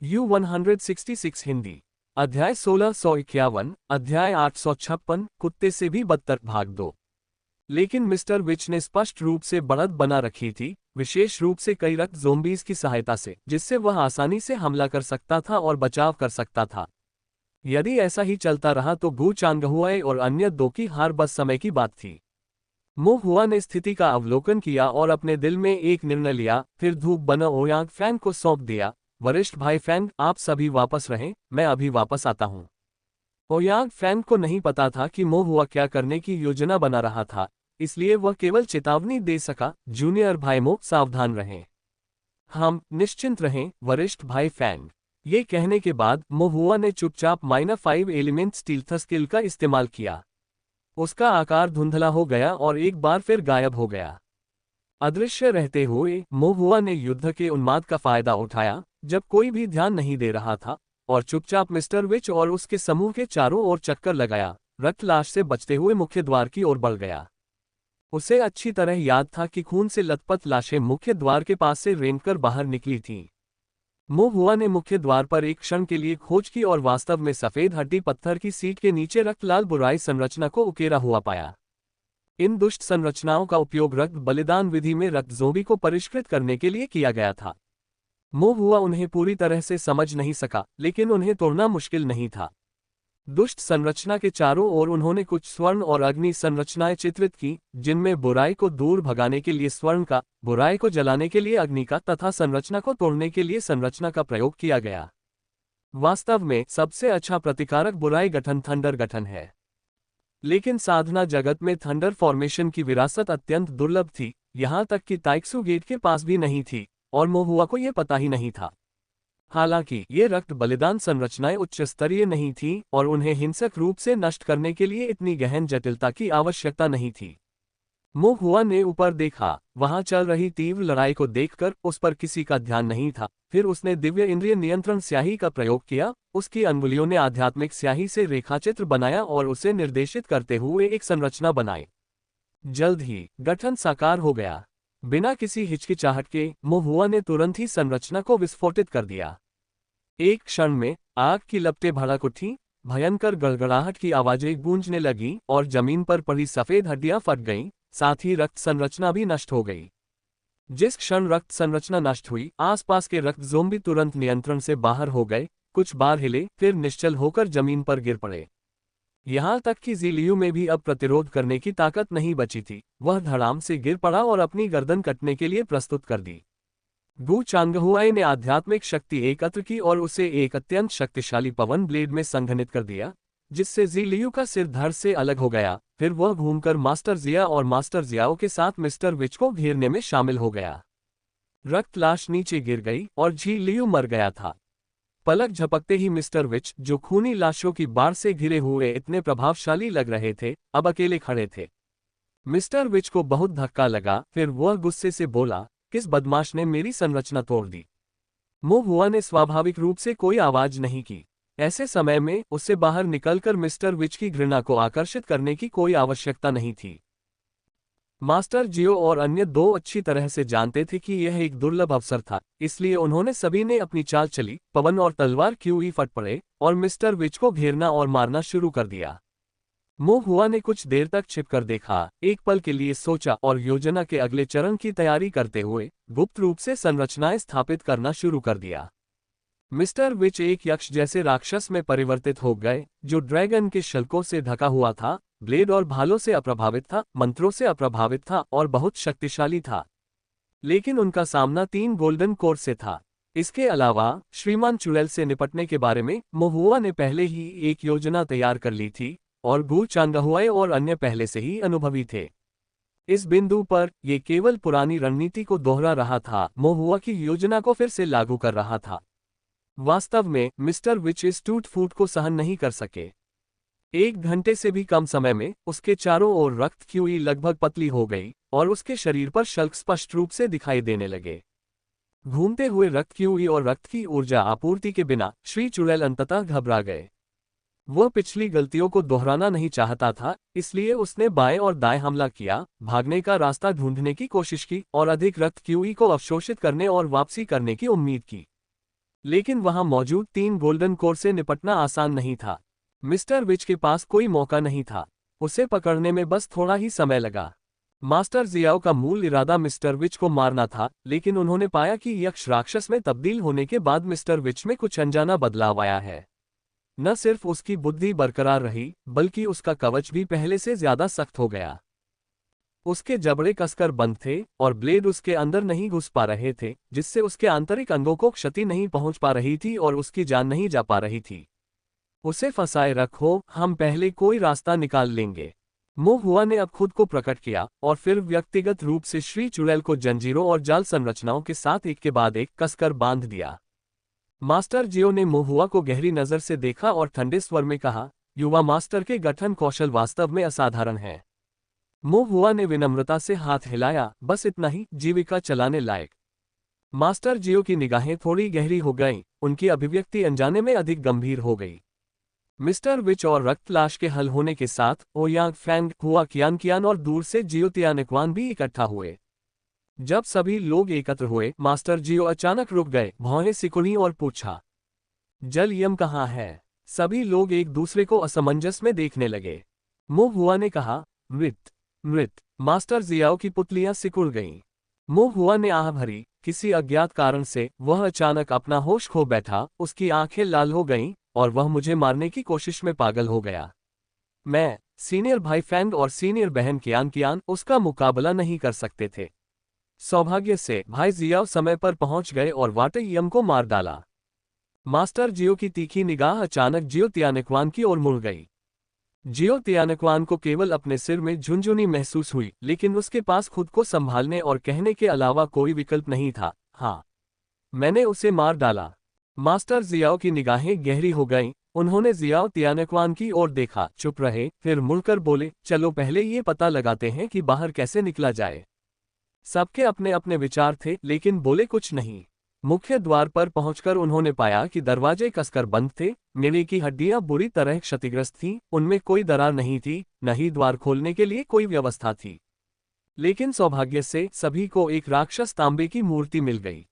U166 Hindi. अध्याय 1651, अध्याय 856, कुत्ते से भी बदतर भाग दो। लेकिन मिस्टर विच ने स्पष्ट रूप से बढ़त बना रखी थी, विशेष रूप से कई रक्त ज़ोंबीज की सहायता से, जिससे वह आसानी से हमला कर सकता था और बचाव कर सकता था। यदि ऐसा ही चलता रहा तो गू चांगहुआए और अन्य दो की हार बस समय की बात थी। मो हुआ ने स्थिति का अवलोकन किया और अपने दिल में एक निर्णय लिया, फिर धूप बना ओयांग फैंग को सौंप दिया। वरिष्ठ भाई फैंग, आप सभी वापस रहें, मैं अभी वापस आता हूं। ओयांग फैंग को नहीं पता था कि मो हुआ क्या करने की योजना बना रहा था, इसलिए वह केवल चेतावनी दे सका, जूनियर भाई मो, सावधान रहें। हम निश्चिंत रहें, वरिष्ठ भाई फैंग। ये कहने के बाद मो हुआ ने चुपचाप -5 एलिमेंट स्टील्थ स्किल का इस्तेमाल किया। उसका आकार धुंधला हो गया और एक बार फिर गायब हो गया। अदृश्य रहते हुए मो हुआ ने युद्ध के उन्माद का फायदा उठाया, जब कोई भी ध्यान नहीं दे रहा था, और चुपचाप मिस्टर विच और उसके समूह के चारों ओर चक्कर लगाया, रक्त लाश से बचते हुए मुख्य द्वार की ओर बढ़ गया। उसे अच्छी तरह याद था कि खून से लथपथ लाशें मुख्य द्वार के पास से रेंगकर बाहर निकली थीं। मो हुआ ने मुख्य द्वार पर एक क्षण के लिए खोज की और वास्तव में सफेद हड्डी पत्थर की सीट के नीचे रक्तलाल बुराई संरचना को उकेरा हुआ पाया। इन दुष्ट संरचनाओं का उपयोग रक्त बलिदान विधि में रक्त ज़ोंबी को परिष्कृत करने के लिए किया गया था। मो हुआ उन्हें पूरी तरह से समझ नहीं सका, लेकिन उन्हें तोड़ना मुश्किल नहीं था। दुष्ट संरचना के चारों ओर उन्होंने कुछ स्वर्ण और अग्नि संरचनाएं चित्रित की, जिनमें बुराई को दूर भगाने के लिए स्वर्ण का, बुराई को जलाने के लिए अग्नि का तथा संरचना को तोड़ने के लिए संरचना का प्रयोग किया गया। वास्तव में सबसे अच्छा प्रतिकारक बुराई गठन थंडर गठन है। लेकिन साधना जगत में थंडर फॉर्मेशन की विरासत अत्यंत दुर्लभ थी, यहां तक कि ताइक्सू गेट के पास भी नहीं थी, और मो हुआ को यह पता ही नहीं था। हालांकि ये रक्त बलिदान संरचनाएं उच्च स्तरीय नहीं थीं और उन्हें हिंसक रूप से नष्ट करने के लिए इतनी गहन जटिलता की आवश्यकता नहीं थी। मो हुआ ने ऊपर देखा, वहां चल रही तीव्र लड़ाई को देखकर उस पर किसी का ध्यान नहीं था। फिर उसने दिव्य इंद्रिय नियंत्रण स्याही का प्रयोग किया, उसकी अंगुलियों ने आध्यात्मिक स्याही से रेखाचित्र बनाया और उसे निर्देशित करते हुए एक संरचना बनाई। जल्द ही गठन साकार हो गया। बिना किसी हिचकिचाहट के मो हुआ ने तुरंत ही संरचना को विस्फोटित कर दिया। एक क्षण में आग की लपटें भड़क उठीं, भयंकर गड़गड़ाहट की आवाजें गूंजने लगीं और जमीन पर पड़ी सफेद हड्डियां फट गईं, साथ ही रक्त संरचना भी नष्ट हो गई। जिस क्षण रक्त संरचना नष्ट हुई, आसपास के रक्त ज़ोंबी तुरंत नियंत्रण से बाहर हो गए, कुछ बार हिले, फिर निश्चल होकर जमीन पर गिर पड़े। यहां तक कि ज़ीलियू में भी अब प्रतिरोध करने की ताकत नहीं बची थी, वह धड़ाम से गिर पड़ा और अपनी गर्दन कटने के लिए प्रस्तुत कर दी। गू चांगहुआई ने आध्यात्मिक शक्ति एकत्र की और उसे एक अत्यंत शक्तिशाली पवन ब्लेड में संघनित कर दिया, जिससे ज़ीलियू का सिर धड़ से अलग हो गया। फिर वह घूमकर मास्टर जिया और मास्टर जियाओ के साथ मिस्टर विच को घेरने में शामिल हो गया। रक्त लाश नीचे गिर गई और ज़ीलियू मर गया था। पलक झपकते ही मिस्टर विच, जो खूनी लाशों की बाढ़ से घिरे हुए इतने प्रभावशाली लग रहे थे, अब अकेले खड़े थे। मिस्टर विच को बहुत धक्का लगा, फिर वह गुस्से से बोला, किस बदमाश ने मेरी संरचना तोड़ दी? मो हुआ ने स्वाभाविक रूप से कोई आवाज नहीं की। ऐसे समय में उससे बाहर निकलकर मिस्टर विच की घृणा को आकर्षित करने की कोई आवश्यकता नहीं थी। मास्टर जियो और अन्य दो अच्छी तरह से जानते थे कि यह एक दुर्लभ अवसर था, इसलिए उन्होंने सभी ने अपनी चाल चली, पवन और तलवार क्यों ही फट पड़े और मिस्टर विच को घेरना और मारना शुरू कर दिया। मो हुआ ने कुछ देर तक छिपकर देखा, एक पल के लिए सोचा और योजना के अगले चरण की तैयारी करते हुए गुप्त रूप से संरचनाएं स्थापित करना शुरू कर दिया। मिस्टर विच एक यक्ष जैसे राक्षस में परिवर्तित हो गए, जो ड्रैगन के शल्कों से ढका हुआ था, ब्लेड और भालों से अप्रभावित था, मंत्रों से अप्रभावित था और बहुत शक्तिशाली था। लेकिन उनका सामना 3 गोल्डन कोर से था। इसके अलावा श्रीमान चुड़ैल से निपटने के बारे में मो हुआ ने पहले ही एक योजना तैयार कर ली थी, और गू चांगहुआई और अन्य पहले से ही अनुभवी थे। इस बिंदु पर यह केवल पुरानी रणनीति को दोहरा रहा था, मो हुआ की योजना को फिर से लागू कर रहा था। वास्तव में मिस्टर विच इस टूट फूट को सहन नहीं कर सके। 1 घंटे से भी कम समय में उसके चारों ओर रक्त क्यूई लगभग पतली हो गई और उसके शरीर पर शल्क स्पष्ट रूप से दिखाई देने लगे। घूमते हुए रक्त क्यूई और रक्त की ऊर्जा आपूर्ति के बिना श्री चुड़ैल अंततः घबरा गए। वह पिछली गलतियों को दोहराना नहीं चाहता था, इसलिए उसने बाएं और दाएं हमला किया, भागने का रास्ता ढूंढने की कोशिश की और अधिक रक्त क्यूई को अवशोषित करने और वापसी करने की उम्मीद की। लेकिन वहां मौजूद 3 गोल्डन कोर से निपटना आसान नहीं था। मिस्टर विच के पास कोई मौका नहीं था। उसे पकड़ने में बस थोड़ा ही समय लगा। मास्टर जियाओ का मूल इरादा मिस्टर विच को मारना था, लेकिन उन्होंने पाया कि यक्ष राक्षस में तब्दील होने के बाद मिस्टर विच में कुछ अनजाना बदलाव आया है। न सिर्फ उसकी बुद्धि बरकरार रही, बल्कि उसका कवच भी पहले से ज्यादा सख्त हो गया। उसके जबड़े कसकर बंद थे और ब्लेड उसके अंदर नहीं घुस पा रहे थे, जिससे उसके आंतरिक अंगों को क्षति नहीं पहुंच पा रही थी और उसकी जान नहीं जा पा रही थी। उसे फंसाए रखो, हम पहले कोई रास्ता निकाल लेंगे। मो हुआ ने अब खुद को प्रकट किया और फिर व्यक्तिगत रूप से श्री चुड़ैल को जंजीरों और जाल संरचनाओं के साथ एक के बाद एक कसकर बांध दिया। मास्टर जियो ने मो हुआ को गहरी नजर से देखा और ठंडे स्वर में कहा, युवा मास्टर के गठन कौशल वास्तव में असाधारण है। मो हुआ ने विनम्रता से हाथ हिलाया, बस इतना ही, जीविका चलाने लायक। मास्टर जियो की निगाहें थोड़ी गहरी हो गईं, उनकी अभिव्यक्ति अनजाने में अधिक गंभीर हो गई। मिस्टर विच और रक्त लाश के हल होने के साथ ओयांग फैंग, हुआ कियान और दूर से जियो तियानक्वान भी इकट्ठा हुए। जब सभी लोग एकत्र हुए, मास्टर जियो अचानक रुक गए, भौहें सिकुड़ी और पूछा, जल यम कहाँ है? सभी लोग एक दूसरे को असमंजस में देखने लगे। मो हुआ ने कहा, मृत मृत। मास्टर जियाओ की पुतलियां सिकुड़ गईं। मो हुआ ने आह भरी। किसी अज्ञात कारण से वह अचानक अपना होश खो बैठा, उसकी आंखें लाल हो गईं और वह मुझे मारने की कोशिश में पागल हो गया। मैं, सीनियर भाई फैंग और सीनियर बहन कियान उसका मुकाबला नहीं कर सकते थे। सौभाग्य से भाई जियाओ समय पर पहुंच गए और वाटे यम को मार डाला। मास्टर जियो की तीखी निगाह अचानक जियो तियानक्वान की ओर मुड़ गई। जियो तियानक्वान को केवल अपने सिर में झुनझुनी महसूस हुई, लेकिन उसके पास खुद को संभालने और कहने के अलावा कोई विकल्प नहीं था। हाँ, मैंने उसे मार डाला। मास्टर जियाओ की निगाहें गहरी हो गईं, उन्होंने जियाओ तियानक्वान की ओर देखा, चुप रहे, फिर मुड़कर बोले, चलो पहले ये पता लगाते हैं कि बाहर कैसे निकला जाए। सबके अपने अपने विचार थे, लेकिन बोले कुछ नहीं। मुख्य द्वार पर पहुंचकर उन्होंने पाया कि दरवाजे कसकर बंद थे, मेरे की हड्डियां बुरी तरह क्षतिग्रस्त थीं, उनमें कोई दरार नहीं थी, न ही द्वार खोलने के लिए कोई व्यवस्था थी। लेकिन सौभाग्य से सभी को एक राक्षस तांबे की मूर्ति मिल गई।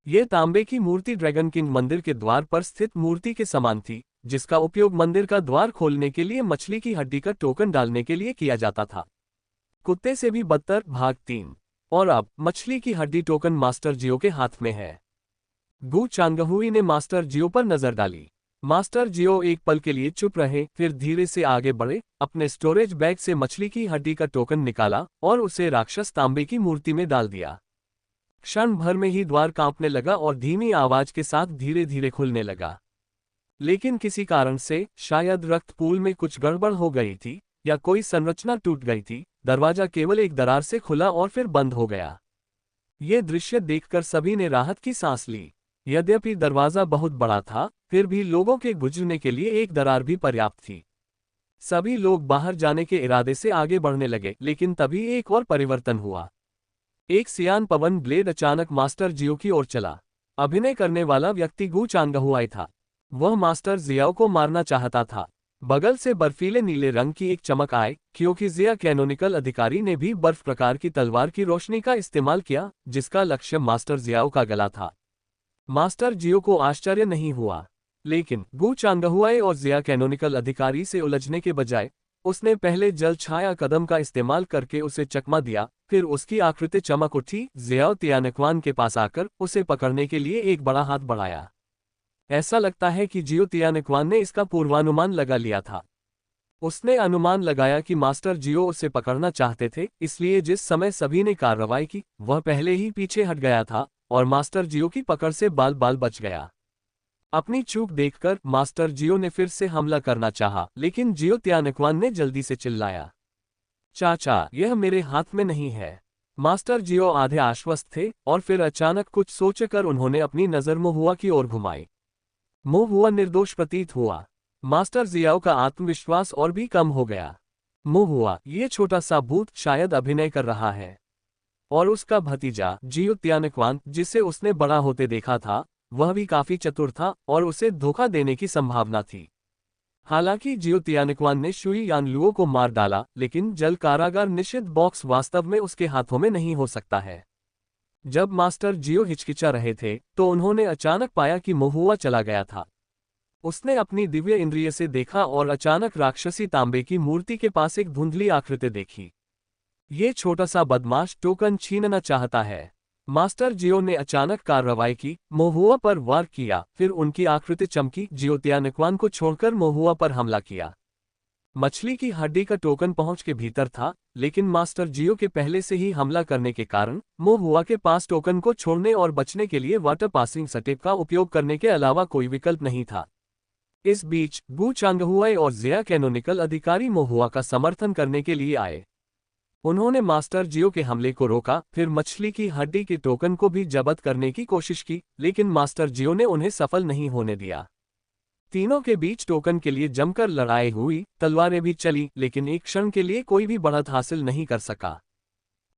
ये तांबे की मूर्ति ड्रैगन किंग मंदिर के द्वार पर स्थित मूर्ति के समान थी, जिसका उपयोग मंदिर का द्वार खोलने के लिए मछली की हड्डी का टोकन डालने के लिए किया जाता था। कुत्ते से भी बदतर, भाग 3। और अब मछली की हड्डी टोकन मास्टर जियो के हाथ में है। गु चांगहुई ने मास्टर जियो पर नजर डाली। मास्टर जियो एक पल के लिए चुप रहे, फिर धीरे से आगे बढ़े, अपने स्टोरेज बैग से मछली की हड्डी का टोकन निकाला और उसे राक्षस तांबे की मूर्ति में डाल दिया। क्षण भर में ही द्वार कांपने लगा और धीमी आवाज के साथ धीरे धीरे खुलने लगा। लेकिन किसी कारण से, शायद रक्त पूल में कुछ गड़बड़ हो गई थी या कोई संरचना टूट गई थी, दरवाजा केवल एक दरार से खुला और फिर बंद हो गया। ये दृश्य देखकर सभी ने राहत की सांस ली। यद्यपि दरवाजा बहुत बड़ा था, फिर भी लोगों के गुजरने के लिए एक दरार भी पर्याप्त थी। सभी लोग बाहर जाने के इरादे से आगे बढ़ने लगे, लेकिन तभी एक और परिवर्तन हुआ। एक सियान पवन ब्लेड अचानक मास्टर जियो की ओर चला। अभिनय करने वाला व्यक्ति गु चांगहुआई था। वह मास्टर जियाओ को मारना चाहता था। बगल से बर्फीले नीले रंग की एक चमक आए, क्योंकि जिया कैनोनिकल अधिकारी ने भी बर्फ प्रकार की तलवार की रोशनी का इस्तेमाल किया, जिसका लक्ष्य मास्टर जियाओ का गला था। मास्टर जियो को आश्चर्य नहीं हुआ, लेकिन गु चांगहुआई और जिया कैनोनिकल अधिकारी से उलझने के बजाय उसने पहले जल छाया कदम का इस्तेमाल करके उसे चकमा दिया। फिर उसकी आकृति चमक उठी, जियाओ तियानक्वान के पास आकर उसे पकड़ने के लिए एक बड़ा हाथ बढ़ाया। ऐसा लगता है कि जियो तियानक्वान ने इसका पूर्वानुमान लगा लिया था। उसने अनुमान लगाया कि मास्टर जियो उसे पकड़ना चाहते थे, इसलिए जिस समय सभी ने कार्रवाई की, वह पहले ही पीछे हट गया था और मास्टर जियो की पकड़ से बाल बाल बच गया। अपनी चूक देखकर मास्टर जियो ने फिर से हमला करना चाहा, लेकिन जियो तियानक्वान ने जल्दी से चिल्लाया, चाचा, यह मेरे हाथ में नहीं है। मास्टर जियो आधे आश्वस्त थे और फिर अचानक कुछ सोचकर उन्होंने अपनी नजर मोहुआ की ओर घुमाई। मोहुआ निर्दोष प्रतीत हुआ। मास्टर जियाओ का आत्मविश्वास और भी कम हो गया। मोहुआ, ये छोटा सा भूत शायद अभिनय कर रहा है। और उसका भतीजा जियो तियानक्वान, जिसे उसने बड़ा होते देखा था, वह भी काफी चतुर था और उसे धोखा देने की संभावना थी। हालांकि जियो तियानक्वान ने शुई यानलुओ को मार डाला, लेकिन जल कारागार निषिद्ध बॉक्स वास्तव में उसके हाथों में नहीं हो सकता है। जब मास्टर जियो हिचकिचा रहे थे तो उन्होंने अचानक पाया कि महुआ चला गया था। उसने अपनी दिव्य इंद्रिय से देखा और अचानक राक्षसी तांबे की मूर्ति के पास एक धुंधली आकृति देखी। ये छोटा सा बदमाश टोकन छीनना चाहता है। मास्टर जियो ने अचानक कार्रवाई की, महुआ पर वार किया, फिर उनकी आकृति चमकी। जियो त्यानकवान को छोड़कर महुआ पर हमला किया। मछली की हड्डी का टोकन पहुंच के भीतर था, लेकिन मास्टर जियो के पहले से ही हमला करने के कारण महुआ के पास टोकन को छोड़ने और बचने के लिए वाटर पासिंग स्टेप का उपयोग करने के अलावा कोई विकल्प नहीं था। इस बीच गू चांगहुआई और जिया कैनोनिकल अधिकारी महुआ का समर्थन करने के लिए आए। उन्होंने मास्टर जियो के हमले को रोका, फिर मछली की हड्डी के टोकन को भी जब्त करने की कोशिश की, लेकिन मास्टर जियो ने उन्हें सफल नहीं होने दिया। तीनों के बीच टोकन के लिए जमकर लड़ाई हुई, तलवारें भी चली, लेकिन एक क्षण के लिए कोई भी बढ़त हासिल नहीं कर सका।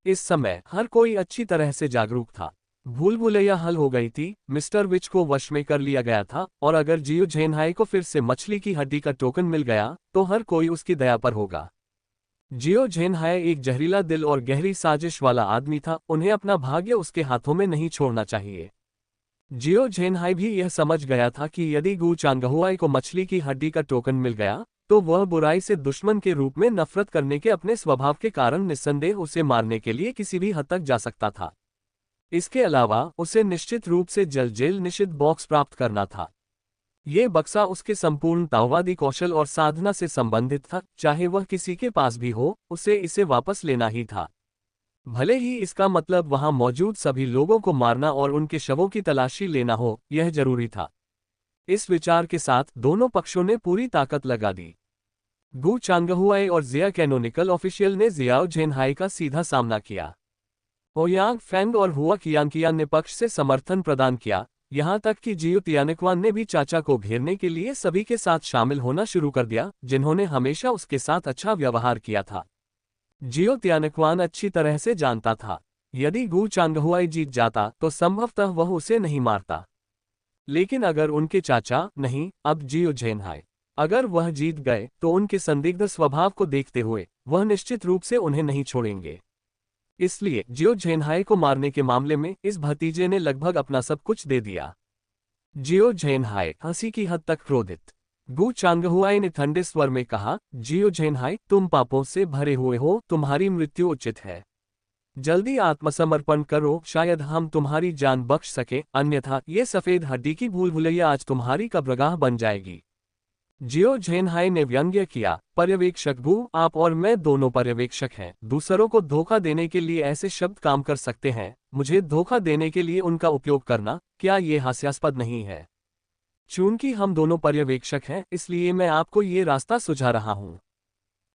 इस समय हर कोई अच्छी तरह से जागरूक था। भूल भुलैया हल हो गई थी, मिस्टर विच को वश में कर लिया गया था, और अगर जियो झेनहाई को फिर से मछली की हड्डी का टोकन मिल गया तो हर कोई उसकी दया पर होगा। जियो झेनहाई एक जहरीला दिल और गहरी साजिश वाला आदमी था, उन्हें अपना भाग्य उसके हाथों में नहीं छोड़ना चाहिए। जियो झेनहाई भी यह समझ गया था कि यदि गू चांगहुआई को मछली की हड्डी का टोकन मिल गया तो वह बुराई से दुश्मन के रूप में नफरत करने के अपने स्वभाव के कारण निस्संदेह उसे मारने के लिए किसी भी हद तक जा सकता था। इसके अलावा उसे निश्चित रूप से जेल निषिद्ध बॉक्स प्राप्त करना था। ये बक्सा उसके संपूर्ण ताओवादी कौशल और साधना से संबंधित था, चाहे वह किसी के पास भी हो, उसे इसे वापस लेना ही था। भले ही इसका मतलब वहां मौजूद सभी लोगों को मारना और उनके शवों की तलाशी लेना हो, यह जरूरी था। इस विचार के साथ दोनों पक्षों ने पूरी ताकत लगा दी। गू चांगहुआई और जिया कैनोनिकल ऑफिशियल ने जियाओ झेनहाई का सीधा सामना किया। ओयांग फेंग और हुआ कियांग ने पक्ष से समर्थन प्रदान किया, यहां तक कि जियो तियानकवान ने भी चाचा को घेरने के लिए सभी के साथ शामिल होना शुरू कर दिया, जिन्होंने हमेशा उसके साथ अच्छा व्यवहार किया था। जियो त्यानकवान अच्छी तरह से जानता था, यदि गू चांगहुआई जीत जाता तो संभवतः वह उसे नहीं मारता। लेकिन अगर उनके चाचा नहीं, अब जियो झेनहाई, अगर वह जीत गए तो उनके संदिग्ध स्वभाव को देखते हुए वह निश्चित रूप से उन्हें नहीं छोड़ेंगे। इसलिए जियो झेनहाई को मारने के मामले में इस भतीजे ने लगभग अपना सब कुछ दे दिया। जियो झेनहाई हंसी की हद तक क्रोधित। गू चांगहुआई ने ठंडे स्वर में कहा, जियो झेनहाई, तुम पापों से भरे हुए हो, तुम्हारी मृत्यु उचित है। जल्दी आत्मसमर्पण करो, शायद हम तुम्हारी जान बख्श सके, अन्यथा ये सफेद हड्डी की भूल भुलैया आज तुम्हारी कब्रगाह बन जाएगी। जियो झेनहाई ने व्यंग्य किया, पर्यवेक्षक गू, आप और मैं दोनों पर्यवेक्षक हैं। दूसरों को धोखा देने के लिए ऐसे शब्द काम कर सकते हैं, मुझे धोखा देने के लिए उनका उपयोग करना, क्या ये हास्यास्पद नहीं है? चूंकि हम दोनों पर्यवेक्षक हैं, इसलिए मैं आपको ये रास्ता सुझा रहा हूं।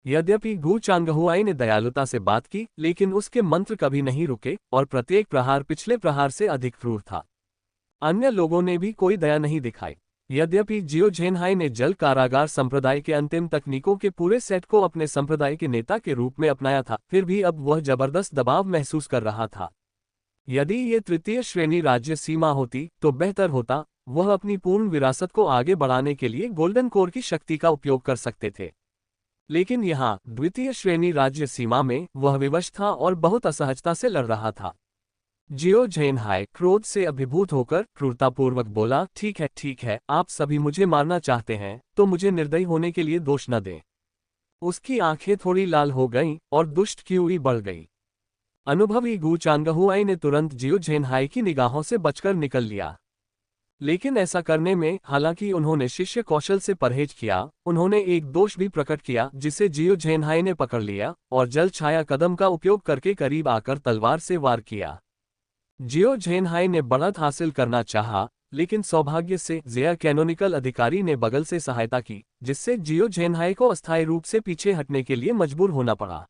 यद्यपि गू चांगहुआई ने दयालुता से बात की, लेकिन उसके मंत्र कभी नहीं रुके और प्रत्येक प्रहार पिछले प्रहार से अधिक क्रूर था। अन्य लोगों ने भी कोई दया नहीं दिखाई। यद्यपि जियो झेनहाई ने जल कारागार संप्रदाय के अंतिम तकनीकों के पूरे सेट को अपने संप्रदाय के नेता के रूप में अपनाया था, फिर भी अब वह जबरदस्त दबाव महसूस कर रहा था। यदि ये तृतीय श्रेणी राज्य सीमा होती तो बेहतर होता, वह अपनी पूर्ण विरासत को आगे बढ़ाने के लिए गोल्डन कोर की शक्ति का उपयोग कर सकते थे। लेकिन यहाँ द्वितीय श्रेणी राज्य सीमा में वह विवश था और बहुत असहजता से लड़ रहा था। जियो झेनहाई क्रोध से अभिभूत होकर क्रूरतापूर्वक बोला, ठीक है, आप सभी मुझे मारना चाहते हैं, तो मुझे निर्दयी होने के लिए दोष न दें। उसकी आंखें थोड़ी लाल हो गईं और दुष्ट क्यूई बढ़ गई। अनुभवी गू चांगहुआई ने तुरंत जियो झेनहाई की निगाहों से बचकर निकल लिया। लेकिन ऐसा करने में हालांकि उन्होंने शिष्य कौशल से परहेज किया, उन्होंने एक दोष भी प्रकट किया जिसे जियो झेनहाई ने पकड़ लिया और जल छाया कदम का उपयोग करके करीब आकर तलवार से वार किया। जियो झेनहाई ने बढ़त हासिल करना चाहा, लेकिन सौभाग्य से जिया कैनोनिकल अधिकारी ने बगल से सहायता की, जिससे जियो झेनहाई को अस्थायी रूप से पीछे हटने के लिए मजबूर होना पड़ा।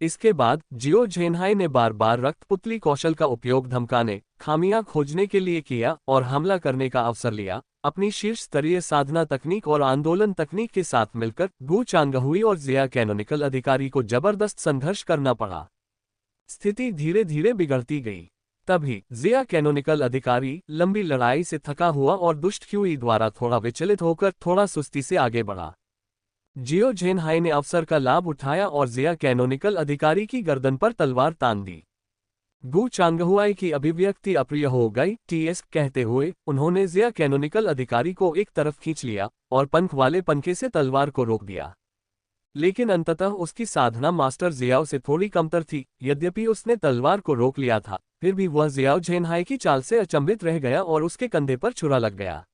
इसके बाद जियो झेनहाई ने बार बार रक्तपुतली कौशल का उपयोग धमकाने, खामियां खोजने के लिए किया और हमला करने का अवसर लिया। अपनी शीर्ष स्तरीय साधना तकनीक और आंदोलन तकनीक के साथ मिलकर गू चांगहुई और जिया कैनोनिकल अधिकारी को जबरदस्त संघर्ष करना पड़ा। स्थिति धीरे धीरे बिगड़ती गई। तभी जिया कैनोनिकल अधिकारी लंबी लड़ाई से थका हुआ और दुष्ट क्यूई द्वारा थोड़ा विचलित होकर थोड़ा सुस्ती से आगे बढ़ा। जियो झेनहाई ने अवसर का लाभ उठाया और जिया कैनोनिकल अधिकारी की गर्दन पर तलवार तान दी। गु चांगहुआई की अभिव्यक्ति अप्रिय हो गई टीएस कहते हुए उन्होंने जिया कैनोनिकल अधिकारी को एक तरफ खींच लिया और पंख वाले पंखे से तलवार को रोक दिया। लेकिन अंततः उसकी साधना मास्टर जियाओ से थोड़ी कमतर थी। यद्यपि उसने तलवार को रोक लिया था, फिर भी वह जियाओ झेनहाई की चाल से अचंभित रह गया और उसके कंधे पर छुरा लग गया।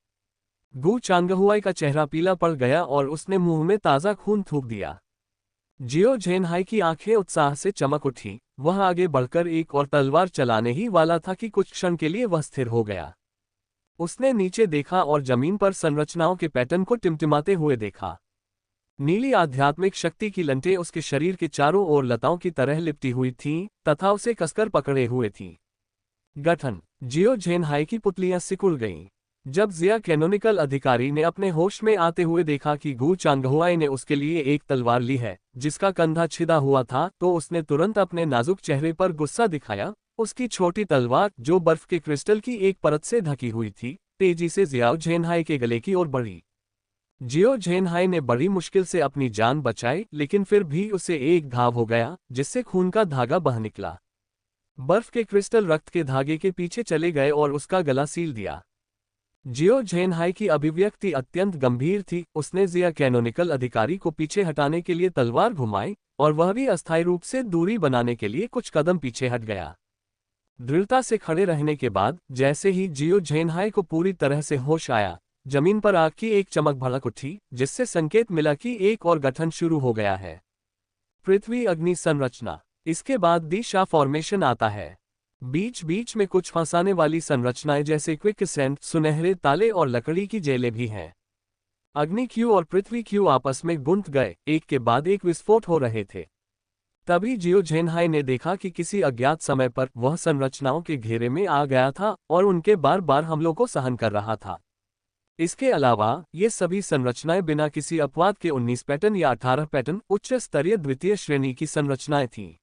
गु चांगहुआई का चेहरा पीला पड़ गया और उसने मुंह में ताज़ा खून थूक दिया। जियो झेनहाई की आंखें उत्साह से चमक उठी। वह आगे बढ़कर एक और तलवार चलाने ही वाला था कि कुछ क्षण के लिए वह स्थिर हो गया। उसने नीचे देखा और जमीन पर संरचनाओं के पैटर्न को टिमटिमाते हुए देखा। नीली आध्यात्मिक शक्ति की लंटें उसके शरीर के चारों ओर लताओं की तरह लिपटी हुई थीं तथा उसे कसकर पकड़े हुए थीं। गठन। जियो झेनहाई की पुतलियां सिकुड़ गईं। जब जिया कैनोनिकल अधिकारी ने अपने होश में आते हुए देखा कि गु चांगहुआई ने उसके लिए एक तलवार ली है जिसका कंधा छिदा हुआ था, तो उसने तुरंत अपने नाजुक चेहरे पर गुस्सा दिखाया। उसकी छोटी तलवार, जो बर्फ के क्रिस्टल की एक परत से ढकी हुई थी, तेजी से जियाओ झेनहाई के गले की ओर बढ़ी। जियो झेनहाई ने बड़ी मुश्किल से अपनी जान बचाई, लेकिन फिर भी उसे एक घाव हो गया जिससे खून का धागा बह निकला। बर्फ के क्रिस्टल रक्त के धागे के पीछे चले गए और उसका गला सील दिया। जियो झेनहाई की अभिव्यक्ति अत्यंत गंभीर थी। उसने जिया कैनोनिकल अधिकारी को पीछे हटाने के लिए तलवार घुमाई और वह भी अस्थायी रूप से दूरी बनाने के लिए कुछ कदम पीछे हट गया। दृढ़ता से खड़े रहने के बाद जैसे ही जियो झेनहाई को पूरी तरह से होश आया, जमीन पर आग की एक चमक भड़क उठी, जिससे संकेत मिला कि एक और गठन शुरू हो गया है। पृथ्वी अग्नि संरचना। इसके बाद दिशा फॉर्मेशन आता है। बीच बीच में कुछ फंसाने वाली संरचनाएं जैसे क्विकसेंट, सुनहरे ताले और लकड़ी की जेलें भी हैं। अग्नि क्यू और पृथ्वी क्यू आपस में गुंथ गए, एक के बाद एक विस्फोट हो रहे थे। तभी जियो झेनहाई ने देखा कि किसी अज्ञात समय पर वह संरचनाओं के घेरे में आ गया था और उनके बार बार हमलों को सहन कर रहा था। इसके अलावा ये सभी संरचनाएं बिना किसी अपवाद के 19 पैटर्न या 18 पैटर्न उच्च स्तरीय द्वितीय श्रेणी की संरचनाएं थीं।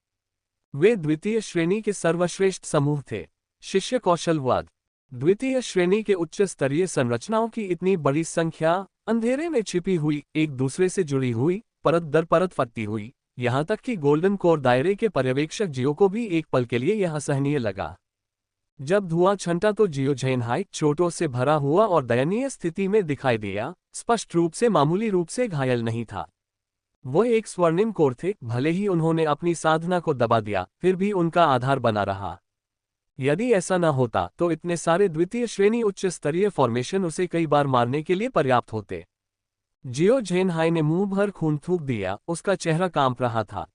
वे द्वितीय श्रेणी के सर्वश्रेष्ठ समूह थे। शिष्य कौशलवाद। द्वितीय श्रेणी के उच्च स्तरीय संरचनाओं की इतनी बड़ी संख्या, अंधेरे में छिपी हुई, एक दूसरे से जुड़ी हुई, परत दर परत फटती हुई, यहां तक कि गोल्डन कोर दायरे के पर्यवेक्षक जियो को भी एक पल के लिए यह असहनीय लगा। जब धुआं छंटा तो जियो झेनहाई चोटों से भरा हुआ और दयनीय स्थिति में दिखाई दिया। स्पष्ट रूप से मामूली रूप से घायल नहीं था। वो एक स्वर्णिम कोर थे। भले ही उन्होंने अपनी साधना को दबा दिया, फिर भी उनका आधार बना रहा। यदि ऐसा न होता तो इतने सारे द्वितीय श्रेणी उच्च स्तरीय फॉर्मेशन उसे कई बार मारने के लिए पर्याप्त होते। जियो झेनहाई ने मुंह भर खून थूक दिया। उसका चेहरा कांप रहा था।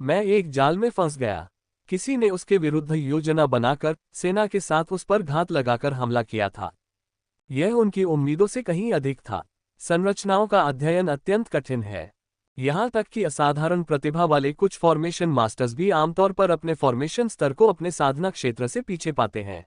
मैं एक जाल में फंस गया। किसी ने उसके विरुद्ध योजना बनाकर सेना के साथ उस पर घात लगाकर हमला किया था। यह उनकी उम्मीदों से कहीं अधिक था। संरचनाओं का अध्ययन अत्यंत कठिन है। यहां तक कि असाधारण प्रतिभा वाले कुछ फॉर्मेशन मास्टर्स भी आमतौर पर अपने फॉर्मेशन स्तर को अपने साधना क्षेत्र से पीछे पाते हैं।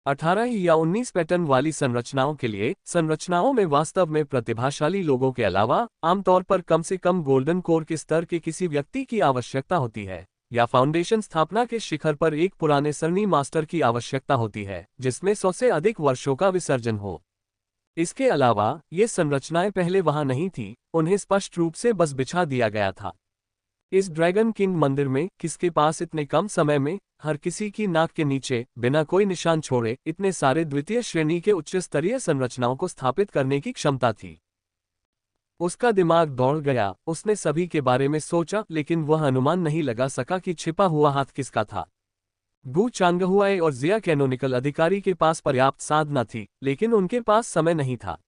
18 या 19 पैटर्न वाली संरचनाओं के लिए संरचनाओं में वास्तव में प्रतिभाशाली लोगों के अलावा आमतौर पर कम से कम गोल्डन कोर के स्तर के किसी व्यक्ति की आवश्यकता होती है, या फाउंडेशन स्थापना के शिखर पर एक पुराने सरणी मास्टर की आवश्यकता होती है जिसमें 100 से अधिक वर्षों का विसर्जन हो। इसके अलावा ये संरचनाएं पहले वहां नहीं थीं, उन्हें स्पष्ट रूप से बस बिछा दिया गया था। इस ड्रैगन किंग मंदिर में किसके पास इतने कम समय में हर किसी की नाक के नीचे बिना कोई निशान छोड़े इतने सारे द्वितीय श्रेणी के उच्च स्तरीय संरचनाओं को स्थापित करने की क्षमता थी? उसका दिमाग दौड़ गया। उसने सभी के बारे में सोचा, लेकिन वह अनुमान नहीं लगा सका कि छिपा हुआ हाथ किसका था। गु चांगहुआई और जिया कैनोनिकल अधिकारी के पास पर्याप्त साधना थी, लेकिन उनके पास समय नहीं था।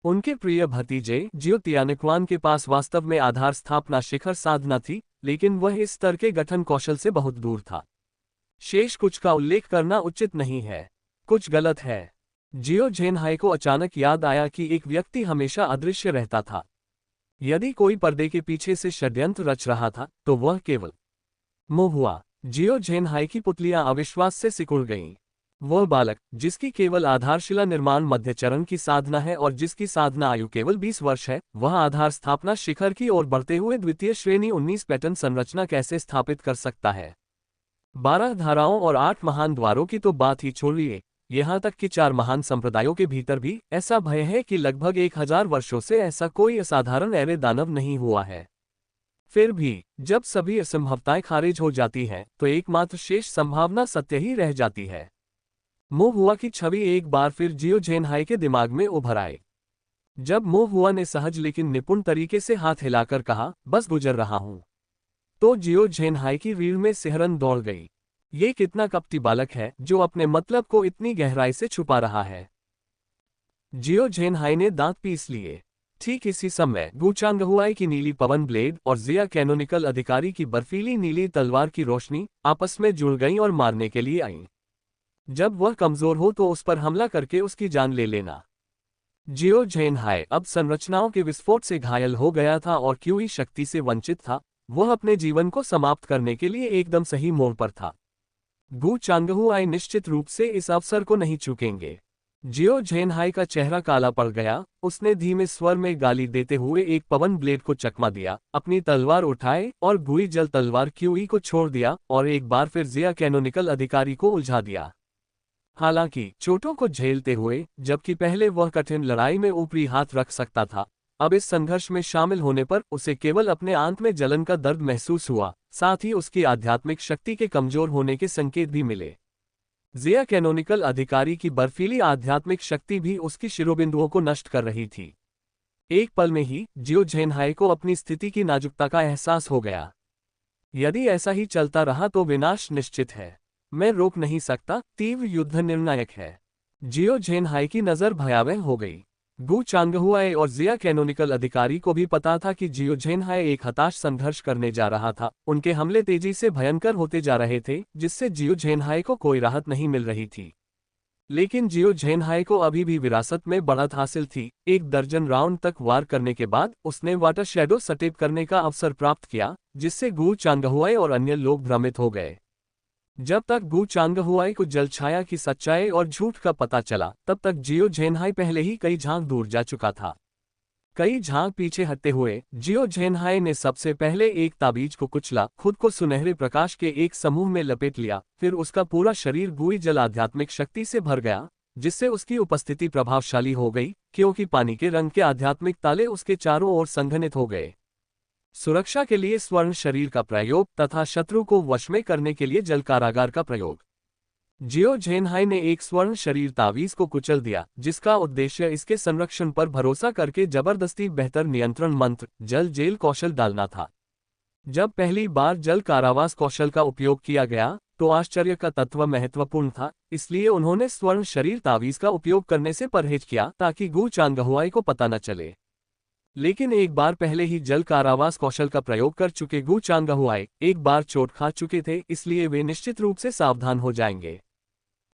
उनके प्रिय भतीजे जियो तियानक्वान के पास वास्तव में आधार स्थापना शिखर साधना थी, लेकिन वह इस स्तर के गठन कौशल से बहुत दूर था। शेष कुछ का उल्लेख करना उचित नहीं है। कुछ गलत है। जियो झेनहाई को अचानक याद आया कि एक व्यक्ति हमेशा अदृश्य रहता था। यदि कोई पर्दे के पीछे से षड्यंत्र रच रहा था तो वह केवल मोह हुआ। जियो झेनहाई की पुतलियां अविश्वास से सिकुड़ गईं। वह बालक, जिसकी केवल आधारशिला निर्माण मध्य चरण की साधना है और जिसकी साधना आयु केवल 20 वर्ष है, वह आधार स्थापना शिखर की ओर बढ़ते हुए द्वितीय श्रेणी 19 पैटर्न संरचना कैसे स्थापित कर सकता है? 12 धाराओं और 8 महान द्वारों की तो बात ही छोड़िए, यहां तक कि 4 महान संप्रदायों के भीतर भी ऐसा भय है कि लगभग 1000 वर्षों से ऐसा कोई असाधारण ऐरे दानव नहीं हुआ है। फिर भी जब सभी असंभवताएं खारिज हो जाती हैं तो एकमात्र शेष संभावना सत्य ही रह जाती है। मो हुआ की छवि एक बार फिर जियो झेनहाई के दिमाग में उभर आई। जब मो हुआ ने सहज लेकिन निपुण तरीके से हाथ हिलाकर कहा, बस गुजर रहा हूं, तो जियो झेनहाई की रीढ़ में सिहरन दौड़ गई। ये कितना कपटी बालक है जो अपने मतलब को इतनी गहराई से छुपा रहा है। जियो झेनहाई ने दांत पीस लिए। ठीक इसी समय गू चांगहुआई की नीली पवन ब्लेड और जिया कैनोनिकल अधिकारी की बर्फीली नीली तलवार की रोशनी आपस में जुड़ गईं और मारने के लिए आईं। जब वह कमजोर हो तो उस पर हमला करके उसकी जान ले लेना। जियो झेनहाई अब संरचनाओं के विस्फोट से घायल हो गया था और क्यूई शक्ति से वंचित था। वह अपने जीवन को समाप्त करने के लिए एकदम सही मोड़ पर था। गू चांगहुआई निश्चित रूप से इस अवसर को नहीं चूकेंगे। जियो झेनहाई का चेहरा काला पड़ गया। उसने धीमे स्वर में गाली देते हुए एक पवन ब्लेड को चकमा दिया, अपनी तलवार उठाए और गुई जल तलवार क्यूई को छोड़ दिया और एक बार फिर जिया कैनोनिकल अधिकारी को उलझा दिया। हालांकि चोटों को झेलते हुए, जबकि पहले वह कठिन लड़ाई में ऊपरी हाथ रख सकता था, अब इस संघर्ष में शामिल होने पर उसे केवल अपने आंत में जलन का दर्द महसूस हुआ। साथ ही उसकी आध्यात्मिक शक्ति के कमजोर होने के संकेत भी मिले। जिया कैनोनिकल अधिकारी की बर्फीली आध्यात्मिक शक्ति भी उसकी शिरोबिंदुओं को नष्ट कर रही थी। एक पल में ही जियो झेनहाई को अपनी स्थिति की नाजुकता का एहसास हो गया। यदि ऐसा ही चलता रहा तो विनाश निश्चित है। मैं रोक नहीं सकता, तीव्र युद्ध निर्णायक है। जियो झेनहाई की नजर भयावह हो गई। गू चांगहुआई और जिया कैनोनिकल अधिकारी को भी पता था कि जियो झेनहाई एक हताश संघर्ष करने जा रहा था। उनके हमले तेजी से भयंकर होते जा रहे थे, जिससे जियो झेनहाई को कोई राहत नहीं मिल रही थी। लेकिन जियो झेनहाई को अभी भी विरासत में बढ़त हासिल थी। 1 दर्जन राउंड तक वार करने के बाद उसने वाटर शैडो सटेप करने का अवसर प्राप्त किया, जिससे गू चांगहुआई और अन्य लोग भ्रमित हो गए। जब तक गू चांगहुआई को जलछाया की सच्चाई और झूठ का पता चला, तब तक जियो झेनहाई पहले ही कई झांक दूर जा चुका था। कई झांक पीछे हटते हुए जियो झेनहाई ने सबसे पहले एक ताबीज को कुचला, खुद को सुनहरे प्रकाश के एक समूह में लपेट लिया। फिर उसका पूरा शरीर गुई जल आध्यात्मिक शक्ति से भर गया, जिससे उसकी उपस्थिति प्रभावशाली हो गई, क्योंकि पानी के रंग के आध्यात्मिक ताले उसके चारों ओर संघनित हो गए। सुरक्षा के लिए स्वर्ण शरीर का प्रयोग तथा शत्रु को वश में करने के लिए जल कारागार का प्रयोग। जियो झेनहाई ने एक स्वर्ण शरीर तावीज को कुचल दिया, जिसका उद्देश्य इसके संरक्षण पर भरोसा करके जबरदस्ती बेहतर नियंत्रण मंत्र जल जेल कौशल डालना था। जब पहली बार जल कारावास कौशल का उपयोग किया गया तो आश्चर्य का तत्व महत्वपूर्ण था, इसलिए उन्होंने स्वर्ण शरीर तावीज का उपयोग करने से परहेज किया ताकि गू चांगहुआई को पता न चले। लेकिन एक बार पहले ही जल कारावास कौशल का प्रयोग कर चुके गू चांगहुआई एक बार चोट खा चुके थे, इसलिए वे निश्चित रूप से सावधान हो जाएंगे।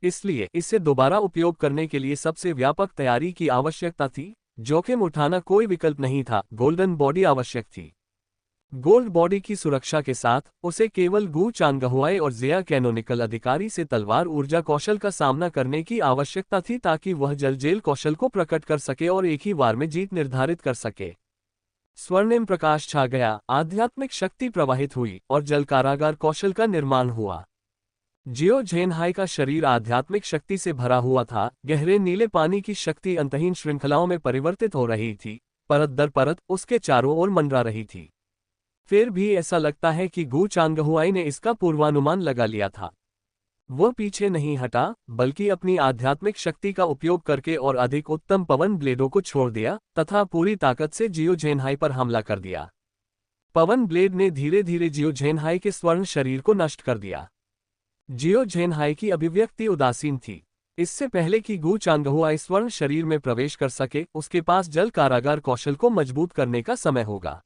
इसलिए इसे दोबारा उपयोग करने के लिए सबसे व्यापक तैयारी की आवश्यकता थी। जोखिम उठाना कोई विकल्प नहीं था, गोल्डन बॉडी आवश्यक थी। गोल्ड बॉडी की सुरक्षा के साथ उसे केवल गू चांगहुआई और जिया कैनोनिकल अधिकारी से तलवार ऊर्जा कौशल का सामना करने की आवश्यकता थी, ताकि वह जल जेल कौशल को प्रकट कर सके और एक ही वार में जीत निर्धारित कर सके। स्वर्णिम प्रकाश छा गया, आध्यात्मिक शक्ति प्रवाहित हुई और जल कारागार कौशल का निर्माण हुआ। जियो झेनहाई का शरीर आध्यात्मिक शक्ति से भरा हुआ था। गहरे नीले पानी की शक्ति अंतहीन श्रृंखलाओं में परिवर्तित हो रही थी, परत दर परत उसके चारों ओर मंडरा रही थी। फिर भी ऐसा लगता है कि गू चांगहुआई ने इसका पूर्वानुमान लगा लिया था। वह पीछे नहीं हटा, बल्कि अपनी आध्यात्मिक शक्ति का उपयोग करके और अधिक उत्तम पवन ब्लेडों को छोड़ दिया तथा पूरी ताकत से जियो झेनहाई पर हमला कर दिया। पवन ब्लेड ने धीरे धीरे जियो झेनहाई के स्वर्ण शरीर को नष्ट कर दिया। जियो झेनहाई की अभिव्यक्ति उदासीन थी। इससे पहले कि गू चांगहुआई स्वर्ण शरीर में प्रवेश कर सके, उसके पास जल कारागार कौशल को मजबूत करने का समय होगा।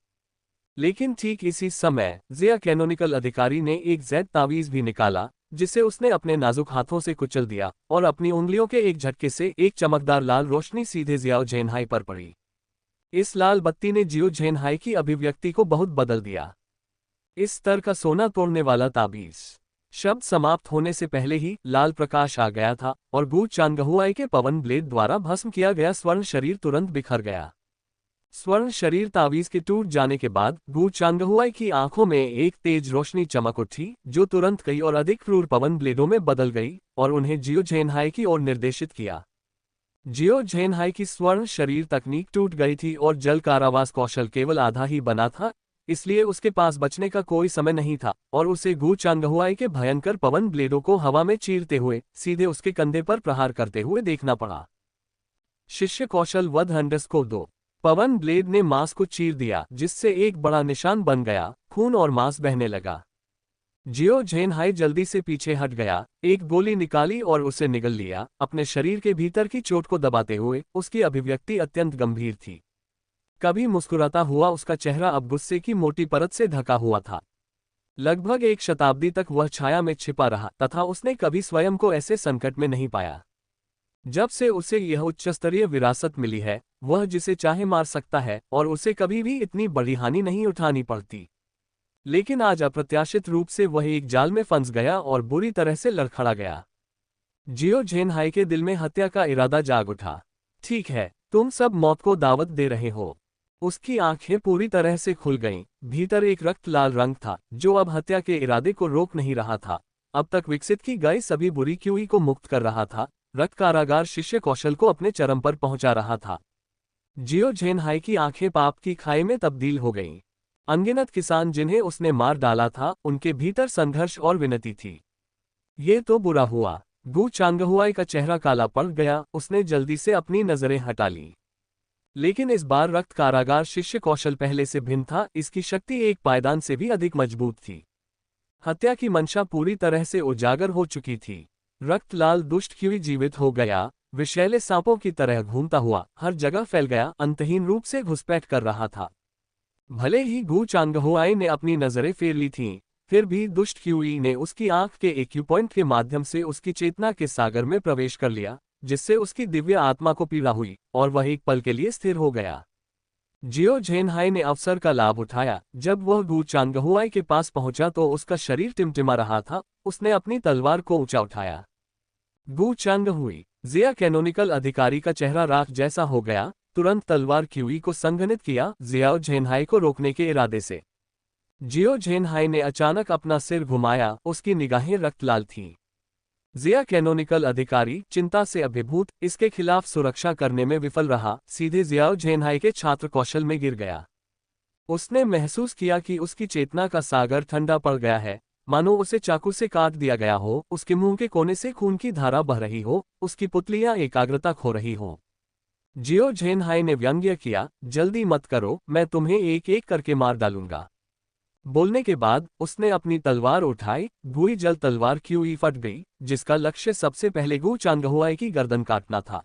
लेकिन ठीक इसी समय जिया कैनोनिकल अधिकारी ने एक जैद तावीज भी निकाला, जिसे उसने अपने नाजुक हाथों से कुचल दिया और अपनी उंगलियों के एक झटके से एक चमकदार लाल रोशनी सीधे जियो झेनहाई पर पड़ी। इस लाल बत्ती ने जियो झेनहाई की अभिव्यक्ति को बहुत बदल दिया। इस स्तर का सोना तोड़ने वाला ताबीज। शब्द समाप्त होने से पहले ही लाल प्रकाश आ गया था और गू चांगहुआई के पवन ब्लेड द्वारा भस्म किया गया स्वर्ण शरीर तुरंत बिखर गया। स्वर्ण शरीर तावीज के टूट जाने के बाद गू चांगहुआई की आंखों में एक तेज रोशनी चमक उठी, जो तुरंत कई और अधिक क्रूर पवन ब्लेडों में बदल गई और उन्हें जियो झेनहाई की ओर निर्देशित किया। जियो झेनहाई की स्वर्ण शरीर तकनीक टूट गई थी और जल कारावास कौशल केवल आधा ही बना था, इसलिए उसके पास बचने का कोई समय नहीं था और उसे गू चांगहुआई के भयंकर पवन ब्लेडों को हवा में चीरते हुए सीधे उसके कंधे पर प्रहार करते हुए देखना पड़ा। शिष्य कौशल वध _2 पवन ब्लेड ने मांस को चीर दिया, जिससे एक बड़ा निशान बन गया, खून और मांस बहने लगा। जियो झेनहाई जल्दी से पीछे हट गया, एक गोली निकाली और उसे निगल लिया। अपने शरीर के भीतर की चोट को दबाते हुए उसकी अभिव्यक्ति अत्यंत गंभीर थी। कभी मुस्कुराता हुआ उसका चेहरा अब गुस्से की मोटी परत से ढका हुआ था। लगभग 1 शताब्दी तक वह छाया में छिपा रहा तथा उसने कभी स्वयं को ऐसे संकट में नहीं पाया। जब से उसे यह उच्चस्तरीय विरासत मिली है, वह जिसे चाहे मार सकता है और उसे कभी भी इतनी बड़ी हानि नहीं उठानी पड़ती। लेकिन आज अप्रत्याशित रूप से वह एक जाल में फंस गया और बुरी तरह से लड़खड़ा गया। जियो झेनहाई के दिल में हत्या का इरादा जाग उठा। ठीक है, तुम सब मौत को दावत दे रहे हो। उसकी आंखें पूरी तरह से खुल गईं। भीतर एक रक्त लाल रंग था जो अब हत्या के इरादे को रोक नहीं रहा था। अब तक विकसित की गई सभी बुरी क्यूई को मुक्त कर रहा था। रक्त कारागार शिष्य कौशल को अपने चरम पर पहुंचा रहा था। जियो झेनहाई की आंखें पाप की खाई में तब्दील हो गईं। अनगिनत किसान जिन्हें उसने मार डाला था, उनके भीतर संघर्ष और विनती थी। ये तो बुरा हुआ। गू चांगहुआई का चेहरा काला पड़ गया। उसने जल्दी से अपनी नजरें हटा ली। लेकिन इस बार रक्त कारागार शिष्य कौशल पहले से भिन्न था। इसकी शक्ति एक पायदान से भी अधिक मजबूत थी। हत्या की मंशा पूरी तरह से उजागर हो चुकी थी। रक्त लाल दुष्ट क्यूई जीवित हो गया, विषैले सांपों की तरह घूमता हुआ हर जगह फैल गया, अंतहीन रूप से घुसपैठ कर रहा था। भले ही गू चांगहुआई ने अपनी नजरें फेर ली थीं, फिर भी दुष्ट क्यूई ने उसकी आंख के एक्यू पॉइंट के माध्यम से उसकी चेतना के सागर में प्रवेश कर लिया, जिससे उसकी दिव्य आत्मा को पीड़ा हुई और वह एक पल के लिए स्थिर हो गया। जियो झेनहाई ने अवसर का लाभ उठाया। जब वह गू चांगहुआई के पास पहुंचा तो उसका शरीर टिमटिमा रहा था। उसने अपनी तलवार को ऊंचा उठाया। गू चांगहुई जिया कैनोनिकल अधिकारी का चेहरा राख जैसा हो गया। तुरंत तलवार क्यूई को संघनित किया, जियाओ झेनहाई को रोकने के इरादे से। जियो झेनहाई ने अचानक अपना सिर घुमाया। उसकी निगाहें रक्त लाल थीं। जिया कैनोनिकल अधिकारी चिंता से अभिभूत इसके खिलाफ सुरक्षा करने में विफल रहा, सीधे जियाओ झेनहाई के छात्र कौशल में गिर गया। उसने महसूस किया कि उसकी चेतना का सागर ठंडा पड़ गया है, मानो उसे चाकू से काट दिया गया हो। उसके मुंह के कोने से खून की धारा बह रही हो, उसकी पुतलियां एकाग्रता खो रही हो। जियो झेनहाई ने व्यंग्य किया, जल्दी मत करो, मैं तुम्हें एक एक करके मार डालूंगा। बोलने के बाद उसने अपनी तलवार उठाई। गुई जल तलवार क्यूई फट गई, जिसका लक्ष्य सबसे पहले गू चांगहुआई की गर्दन काटना था।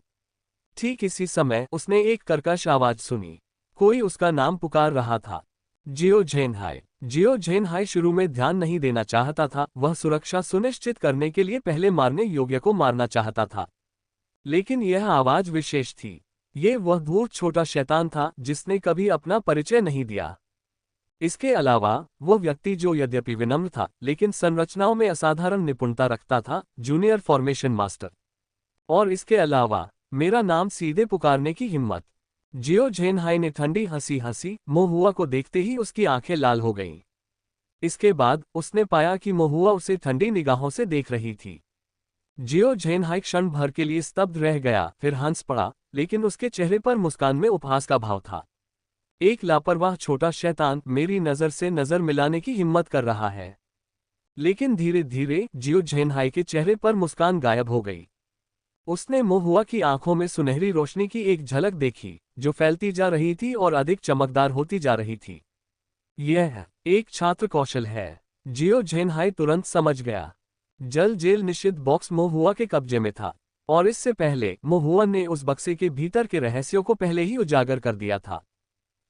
ठीक इसी समय उसने एक कर्कश आवाज सुनी। कोई उसका नाम पुकार रहा था, जियो झेनहाई। जियो झेनहाई शुरू में ध्यान नहीं देना चाहता था। वह सुरक्षा सुनिश्चित करने के लिए पहले मारने योग्य को मारना चाहता था। लेकिन यह आवाज विशेष थी। ये वह धूर्त छोटा शैतान था जिसने कभी अपना परिचय नहीं दिया। इसके अलावा वो व्यक्ति जो यद्यपि विनम्र था लेकिन संरचनाओं में असाधारण निपुणता रखता था, जूनियर फॉर्मेशन मास्टर। और इसके अलावा मेरा नाम सीधे पुकारने की हिम्मत। जियो झेनहाई ने ठंडी हंसी हंसी। मोहुआ को देखते ही उसकी आंखें लाल हो गईं। इसके बाद उसने पाया कि मोहुआ उसे ठंडी निगाहों से देख रही थी। जियो झेनहाई क्षण भर के लिए स्तब्ध रह गया, फिर हंस पड़ा, लेकिन उसके चेहरे पर मुस्कान में उपहास का भाव था। एक लापरवाह छोटा शैतान मेरी नजर से नजर मिलाने की हिम्मत कर रहा है। लेकिन धीरे धीरे जियो झेनहाई के चेहरे पर मुस्कान गायब हो गई। उसने मोहुआ की आंखों में सुनहरी रोशनी की एक झलक देखी, जो फैलती जा रही थी और अधिक चमकदार होती जा रही थी। यह एक छात्र कौशल है। जियो झेनहाई तुरंत समझ गया। जल जेल निषिद्ध बॉक्स मोहुआ के कब्जे में था, और इससे पहले मोहुआ ने उस बक्से के भीतर के रहस्यों को पहले ही उजागर कर दिया था।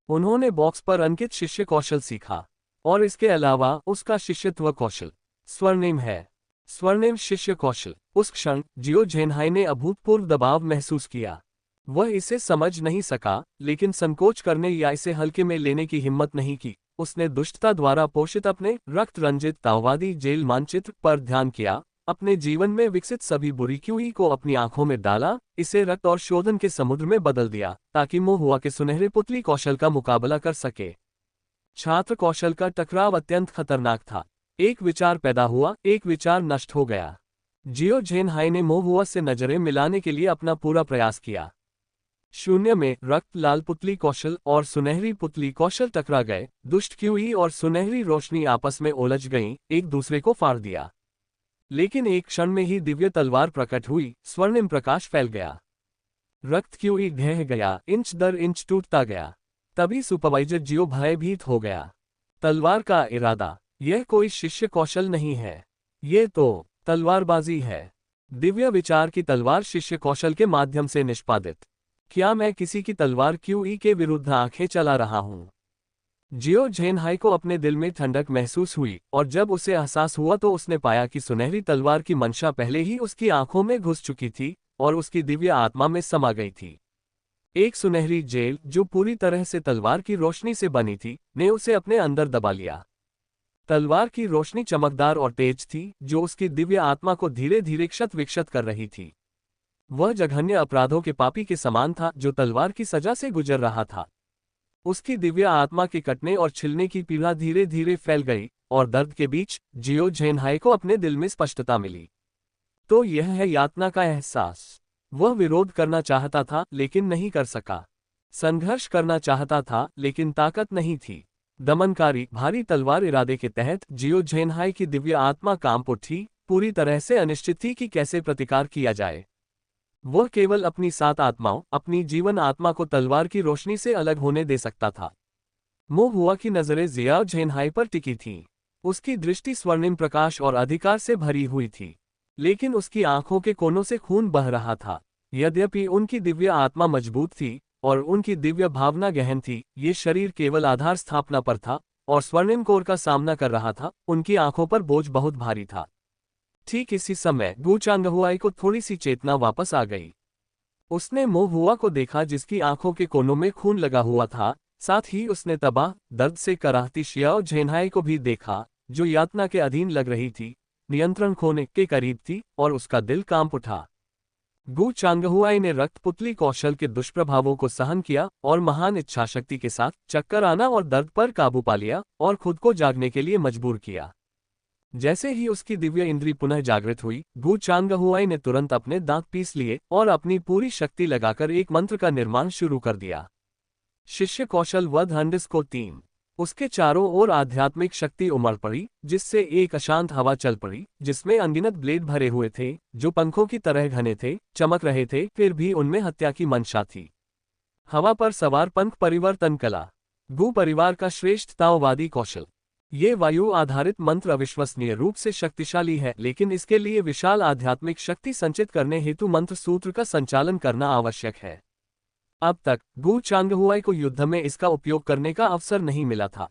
उन्होंने बॉक्स पर अंकित शिष्य कौशल सीखा, और इसके अलावा उसका शिष्यत्व कौशल स्वर्णिम है। स्वर्णिम शिष्य कौशल। उस क्षण जियो झेनहाई ने अभूतपूर्व दबाव महसूस किया। वह इसे समझ नहीं सका, लेकिन संकोच करने या इसे हल्के में लेने की हिम्मत नहीं की। उसने दुष्टता द्वारा पोषित अपने रक्त रंजित ताओवादी जेल मानचित्र पर ध्यान किया, अपने जीवन में विकसित सभी बुरी क्यूई को अपनी आंखों में डाला, इसे रक्त और शोधन के समुद्र में बदल दिया, ताकि मोहुआ के सुनहरे पुतली कौशल का मुकाबला कर सके। छात्र कौशल का टकराव अत्यंत खतरनाक था। एक विचार पैदा हुआ, एक विचार नष्ट हो गया। जियो झेनहाई ने मोहुआ से नजरें मिलाने के लिए अपना पूरा प्रयास किया। शून्य में रक्त लाल पुतली कौशल और सुनहरी पुतली कौशल टकरा गए। दुष्ट क्यूई और सुनहरी रोशनी आपस में उलझ गईं, एक दूसरे को फाड़ दिया। लेकिन एक क्षण में ही दिव्य तलवार प्रकट हुई, स्वर्णिम प्रकाश फैल गया। रक्त क्यूई ढह गया, इंच दर इंच टूटता गया। तभी सुपरवाइजर जियो भयभीत हो गया। तलवार का इरादा, यह कोई शिष्य कौशल नहीं है, ये तो तलवारबाजी है। दिव्य विचार की तलवार शिष्य कौशल के माध्यम से निष्पादित। क्या मैं किसी की तलवार क्यूई के विरुद्ध आंखें चला रहा हूं? जियो झेनहाई को अपने दिल में ठंडक महसूस हुई, और जब उसे एहसास हुआ तो उसने पाया कि सुनहरी तलवार की मंशा पहले ही उसकी आंखों में घुस चुकी थी और उसकी दिव्य आत्मा में समा गई थी। एक सुनहरी जेल जो पूरी तरह से तलवार की रोशनी से बनी थी, ने उसे अपने अंदर दबा लिया। तलवार की रोशनी चमकदार और तेज थी, जो उसकी दिव्य आत्मा को धीरे धीरे क्षत विक्षत कर रही थी। वह जघन्य अपराधों के पापी के समान था जो तलवार की सजा से गुजर रहा था। उसकी दिव्य आत्मा के कटने और छिलने की पीड़ा धीरे धीरे फैल गई, और दर्द के बीच जियो झेनहाई को अपने दिल में स्पष्टता मिली। तो यह है यातना का एहसास। वह विरोध करना चाहता था लेकिन नहीं कर सका। संघर्ष करना चाहता था लेकिन ताकत नहीं थी। दमनकारी भारी तलवार इरादे के तहत जियो झेनहाई की दिव्य आत्मा कांप उठी, पूरी तरह से अनिश्चित थी कि कैसे प्रतिकार किया जाए। वह केवल अपनी 7 आत्माओं, अपनी जीवन आत्मा को तलवार की रोशनी से अलग होने दे सकता था। मोह हुआ की नजरें जियाओ झेनहाई पर टिकी थीं। उसकी दृष्टि स्वर्णिम प्रकाश और अधिकार से भरी हुई थी, लेकिन उसकी आंखों के कोनों से खून बह रहा था। यद्यपि उनकी दिव्य आत्मा मजबूत थी और उनकी दिव्य भावना गहन थी, ये शरीर केवल आधार स्थापना पर था और स्वर्णिम कोर का सामना कर रहा था। उनकी आंखों पर बोझ बहुत भारी था। ठीक इसी समय गु चांगहुआई को थोड़ी सी चेतना वापस आ गई। उसने मो हुआ को देखा जिसकी आंखों के कोनों में खून लगा हुआ था। साथ ही उसने तबाह दर्द से कराहती शियाओ झेनहाई को भी देखा, जो यातना के अधीन लग रही थी, नियंत्रण खोने के करीब थी, और उसका दिल कांप उठा। गु चांगहुआई ने रक्त पुतली कौशल के दुष्प्रभावों को सहन किया और महान इच्छाशक्ति के साथ चक्कर आना और दर्द पर काबू पा लिया और खुद को जागने के लिए मजबूर किया। जैसे ही उसकी दिव्य इंद्री पुनः जागृत हुई, गु चांगहुआई ने तुरंत अपने दांत पीस लिए और अपनी पूरी शक्ति लगाकर एक मंत्र का निर्माण शुरू कर दिया। शिष्य कौशल वध हंडिस को 3। उसके चारों ओर आध्यात्मिक शक्ति उमड़ पड़ी, जिससे एक अशांत हवा चल पड़ी, जिसमें अनगिनत ब्लेड भरे हुए थे, जो पंखों की तरह घने थे, चमक रहे थे, फिर भी उनमें हत्या की मंशा थी। हवा पर सवार पंख परिवर्तन कला। गु परिवार का श्रेष्ठ ताओवादी कौशल। ये वायु आधारित मंत्र अविश्वसनीय रूप से शक्तिशाली है, लेकिन इसके लिए विशाल आध्यात्मिक शक्ति संचित करने हेतु मंत्र सूत्र का संचालन करना आवश्यक है। अब तक गु चांगहुआई को युद्ध में इसका उपयोग करने का अवसर नहीं मिला था,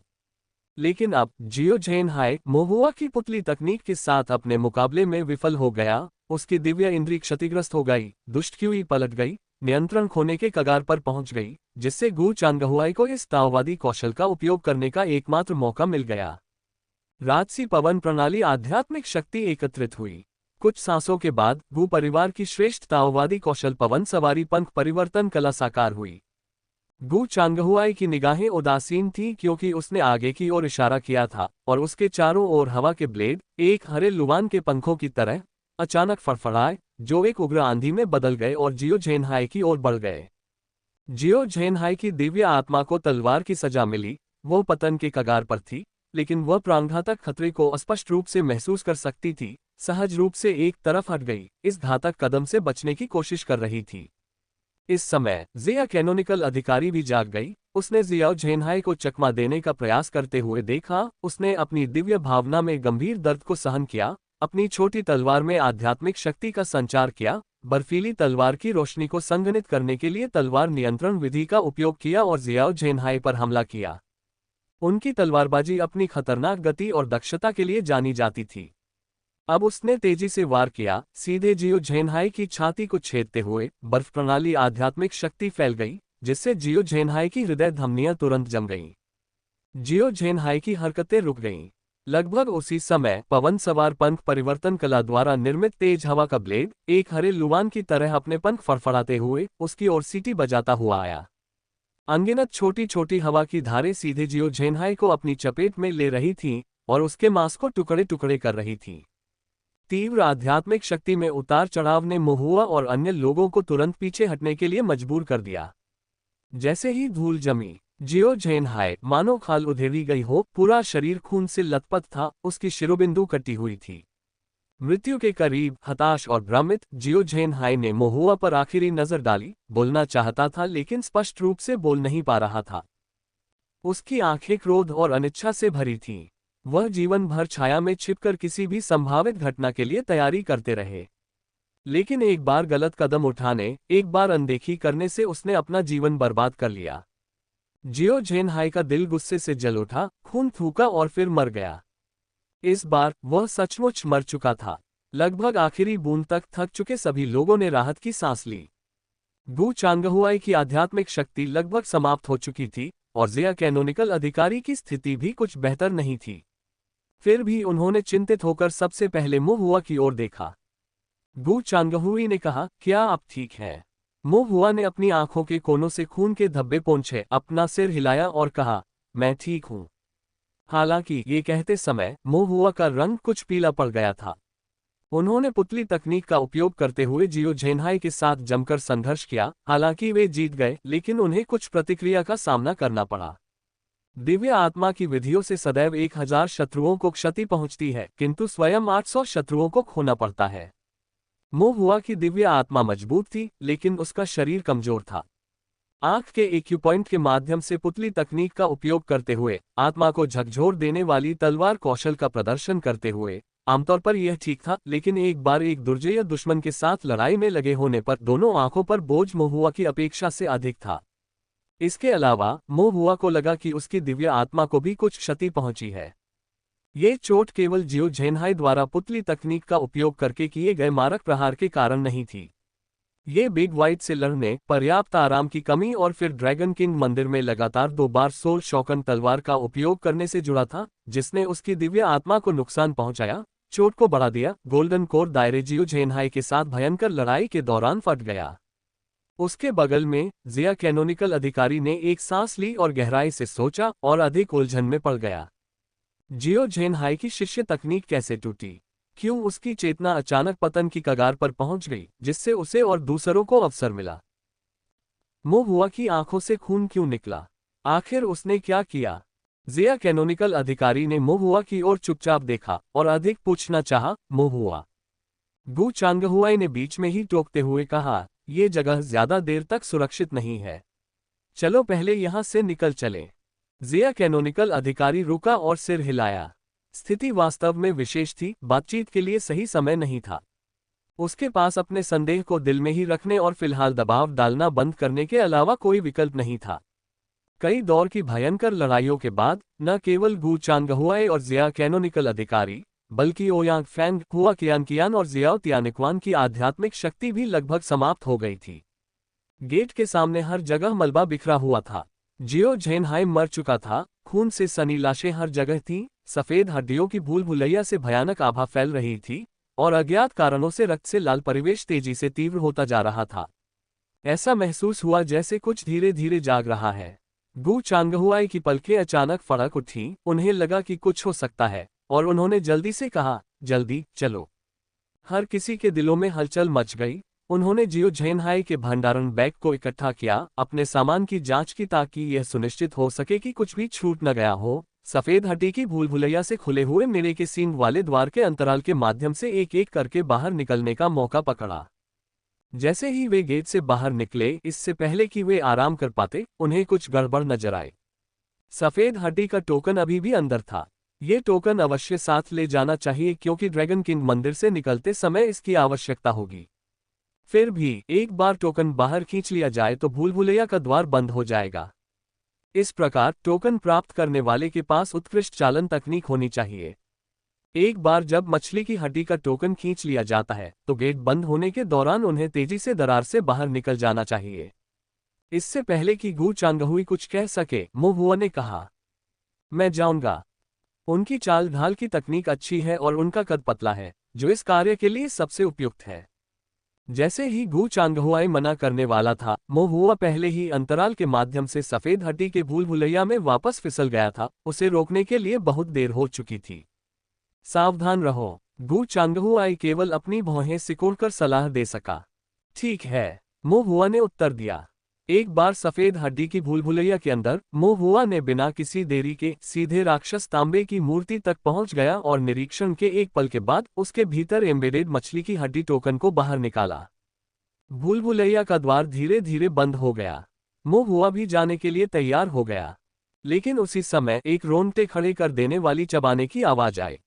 लेकिन अब जियो झेनहाई मोहुआ की पुतली तकनीक के साथ अपने मुकाबले में विफल हो गया। उसकी दिव्य इंद्री क्षतिग्रस्त हो गई, दुष्ट क्यूई पलट गई, नियंत्रण खोने के कगार पर पहुंच गई, जिससे गु चांगहुआई को इस ताओवादी कौशल का उपयोग करने का एकमात्र मौका मिल गया। राजसी पवन प्रणाली आध्यात्मिक शक्ति एकत्रित हुई। कुछ सांसों के बाद गु परिवार की श्रेष्ठ ताओवादी कौशल पवन सवारी पंख परिवर्तन कला साकार हुई। गु चांगहुआई की निगाहें उदासीन थीं क्योंकि उसने आगे की ओर इशारा किया था और उसके चारों ओर हवा के ब्लेड एक हरे लुवान के पंखों की तरह अचानक फड़फड़ाए, जो एक उग्र आंधी में बदल गए और जियो झेनहाई की ओर बढ़ गए। जियो झेनहाई की दिव्य आत्मा को तलवार की सजा मिली। वो पतन के कगार पर थी, लेकिन वह प्राणघातक खतरे को स्पष्ट रूप से महसूस कर सकती थी। सहज रूप से एक तरफ हट गई, इस घातक कदम से बचने की कोशिश कर रही थी। इस समय जिया कैनोनिकल अधिकारी भी जाग गई। उसने जियाओ झेनहाई को चकमा देने का प्रयास करते हुए देखा। उसने अपनी दिव्य भावना में गंभीर दर्द को सहन किया, अपनी छोटी तलवार में आध्यात्मिक शक्ति का संचार किया, बर्फीली तलवार की रोशनी को संघनित करने के लिए तलवार नियंत्रण विधि का उपयोग किया और जियाओ झेनहाई पर हमला किया। उनकी तलवारबाजी अपनी खतरनाक गति और दक्षता के लिए जानी जाती थी। अब उसने तेजी से वार किया, सीधे जियो झेनहाई की छाती को छेदते हुए। बर्फ प्रणाली आध्यात्मिक शक्ति फैल गई, जिससे जियो झेनहाई की हृदय धमनियां तुरंत जम गईं। जियो झेनहाई की हरकतें रुक गईं। लगभग उसी समय पवन सवार पंख परिवर्तन कला द्वारा निर्मित तेज हवा का ब्लेड एक हरे लुवान की तरह अपने पंख फड़फड़ाते हुए उसकी ओर सीटी बजाता हुआ आया। अनगिनत छोटी छोटी हवा की धारें सीधे जियो झेनहाई को अपनी चपेट में ले रही थीं और उसके मांस को टुकड़े टुकड़े कर रही थीं। तीव्र आध्यात्मिक शक्ति में उतार चढ़ाव ने महुआ और अन्य लोगों को तुरंत पीछे हटने के लिए मजबूर कर दिया। जैसे ही धूल जमी, जियो झेनहाई मानो खाल उधेड़ी गई हो, पूरा शरीर खून से लथपथ था, उसकी शिरोबिंदु कटी हुई थी। मृत्यु के करीब, हताश और भ्रमित, जियो झेनहाई ने महुआ पर आखिरी नजर डाली। बोलना चाहता था लेकिन स्पष्ट रूप से बोल नहीं पा रहा था। उसकी आंखें क्रोध और अनिच्छा से भरी थीं। वह जीवन भर छाया में छिपकर किसी भी संभावित घटना के लिए तैयारी करते रहे, लेकिन एक बार गलत कदम उठाने, एक बार अनदेखी करने से उसने अपना जीवन बर्बाद कर लिया। जियो झेनहाई का दिल गुस्से से जल उठा, खून थूका और फिर मर गया। इस बार वह सचमुच मर चुका था। लगभग आखिरी बूंद तक थक चुके सभी लोगों ने राहत की सांस ली। गु चांगहुआई की आध्यात्मिक शक्ति लगभग समाप्त हो चुकी थी और जिया कैनोनिकल अधिकारी की स्थिति भी कुछ बेहतर नहीं थी। फिर भी उन्होंने चिंतित होकर सबसे पहले महुआ की ओर देखा। गु चांगहुई ने कहा, क्या आप ठीक हैं? महुआ ने अपनी आंखों के कोनों से खून के धब्बे पोंछे, अपना सिर हिलाया और कहा, मैं ठीक हूं। हालांकि ये कहते समय महुआ का रंग कुछ पीला पड़ गया था। उन्होंने पुतली तकनीक का उपयोग करते हुए जियो झेनहाई के साथ जमकर संघर्ष किया। हालांकि वे जीत गए, लेकिन उन्हें कुछ प्रतिक्रिया का सामना करना पड़ा। दिव्य आत्मा की विधियों से सदैव 1000 शत्रुओं को क्षति पहुंचती है, किंतु स्वयं 800 शत्रुओं को खोना पड़ता है। महुआ की दिव्य आत्मा मजबूत थी, लेकिन उसका शरीर कमजोर था। आंख के एक्यूपॉइंट के माध्यम से पुतली तकनीक का उपयोग करते हुए, आत्मा को झकझोर देने वाली तलवार कौशल का प्रदर्शन करते हुए, आमतौर पर यह ठीक था, लेकिन एक बार एक दुर्जय दुश्मन के साथ लड़ाई में लगे होने पर दोनों आंखों पर बोझ महुआ की अपेक्षा से अधिक था। इसके अलावा महुआ को लगा कि उसकी दिव्य आत्मा को भी कुछ क्षति पहुंची है। ये चोट केवल जियो झेनहाई द्वारा पुतली तकनीक का उपयोग करके किए गए मारक प्रहार के कारण नहीं थी। ये बिग वाइट से लड़ने, पर्याप्त आराम की कमी और फिर ड्रैगन किंग मंदिर में लगातार 2 बार सोल शौकन तलवार का उपयोग करने से जुड़ा था, जिसने उसकी दिव्य आत्मा को नुकसान पहुंचाया, चोट को बढ़ा दिया। गोल्डन कोर दायरे जियो झेनहाई के साथ भयंकर लड़ाई के दौरान फट गया। उसके बगल में जिया कैनोनिकल अधिकारी ने एक सांस ली और गहराई से सोचा और अधिक उलझन में पड़ गया। जियो झेनहाई की शिष्य तकनीक कैसे टूटी? क्यों उसकी चेतना अचानक पतन की कगार पर पहुंच गई, जिससे उसे और दूसरों को अवसर मिला? महुआ की आंखों से खून क्यों निकला? आखिर उसने क्या किया? जिया कैनोनिकल अधिकारी ने महुआ की ओर चुपचाप देखा और अधिक पूछना चाहा। महुआ, गु चांगहुआई ने बीच में ही टोकते हुए कहा, ये जगह ज्यादा देर तक सुरक्षित नहीं है। चलो पहले यहां से निकल चले। जिया कैनोनिकल अधिकारी रुका और सिर हिलाया। स्थिति वास्तव में विशेष थी, बातचीत के लिए सही समय नहीं था। उसके पास अपने संदेह को दिल में ही रखने और फिलहाल दबाव डालना बंद करने के अलावा कोई विकल्प नहीं था। कई दौर की भयंकर लड़ाइयों के बाद न केवल गु चांगहुआई और जिया कैनोनिकल अधिकारी, बल्कि ओयांग फैंग, हुआ कियान और जियाओ तियानिक्वान की आध्यात्मिक शक्ति भी लगभग समाप्त हो गई थी। गेट के सामने हर जगह मलबा बिखरा हुआ था। जियो झेनहाई मर चुका था, खून से सनी लाशें हर जगह थीं, सफेद हड्डियों की भूल भुलैया से भयानक आभा फैल रही थी और अज्ञात कारणों से रक्त से लाल परिवेश तेजी से तीव्र होता जा रहा था। ऐसा महसूस हुआ जैसे कुछ धीरे धीरे जाग रहा है। गु चांगहुआई की पलकें अचानक फड़क उठीं, उन्हें लगा कि कुछ हो सकता है और उन्होंने जल्दी से कहा, जल्दी चलो। हर किसी के दिलों में हलचल मच गई। उन्होंने जियो झेनहाई के भंडारण बैग को इकट्ठा किया, अपने सामान की जांच की ताकि यह सुनिश्चित हो सके कि कुछ भी छूट न गया हो। सफेद हड्डी की भूल भुलैया से खुले हुए मेरे के सींग वाले द्वार के अंतराल के माध्यम से एक एक करके बाहर निकलने का मौका पकड़ा। जैसे ही वे गेट से बाहर निकले, इससे पहले कि वे आराम कर पाते, उन्हें कुछ गड़बड़ नजर आई। सफेद हड्डी का टोकन अभी भी अंदर था। ये टोकन अवश्य साथ ले जाना चाहिए क्योंकि ड्रैगन किंग मंदिर से निकलते समय इसकी आवश्यकता होगी। फिर भी एक बार टोकन बाहर खींच लिया जाए तो भूल भुलैया का द्वार बंद हो जाएगा। इस प्रकार टोकन प्राप्त करने वाले के पास उत्कृष्ट चालन तकनीक होनी चाहिए। एक बार जब मछली की हड्डी का टोकन खींच लिया जाता है तो गेट बंद होने के दौरान उन्हें तेजी से दरार से बाहर निकल जाना चाहिए। इससे पहले कि गु चांगहुई कुछ कह सके, महुआ ने कहा, मैं जाऊंगा। उनकी चाल ढाल की तकनीक अच्छी है और उनका कद पतला है, जो इस कार्य के लिए सबसे उपयुक्त है। जैसे ही गु चांगहुआई मना करने वाला था, महुआ पहले ही अंतराल के माध्यम से सफेद हड्डी के भूल भुलैया में वापस फिसल गया था। उसे रोकने के लिए बहुत देर हो चुकी थी। सावधान रहो। गु चांगहुआई केवल अपनी भौहें सिकोड़कर सलाह दे सका। ठीक है, मो हुआ ने उत्तर दिया। एक बार सफेद हड्डी की भूल भुलैया के अंदर मो हुआ ने बिना किसी देरी के सीधे राक्षस तांबे की मूर्ति तक पहुंच गया और निरीक्षण के एक पल के बाद उसके भीतर एम्बेडेड मछली की हड्डी टोकन को बाहर निकाला। भूल भुलैया का द्वार धीरे धीरे बंद हो गया। मो हुआ भी जाने के लिए तैयार हो गया, लेकिन उसी समय एक रोंगटे खड़े कर देने वाली चबाने की आवाज आई।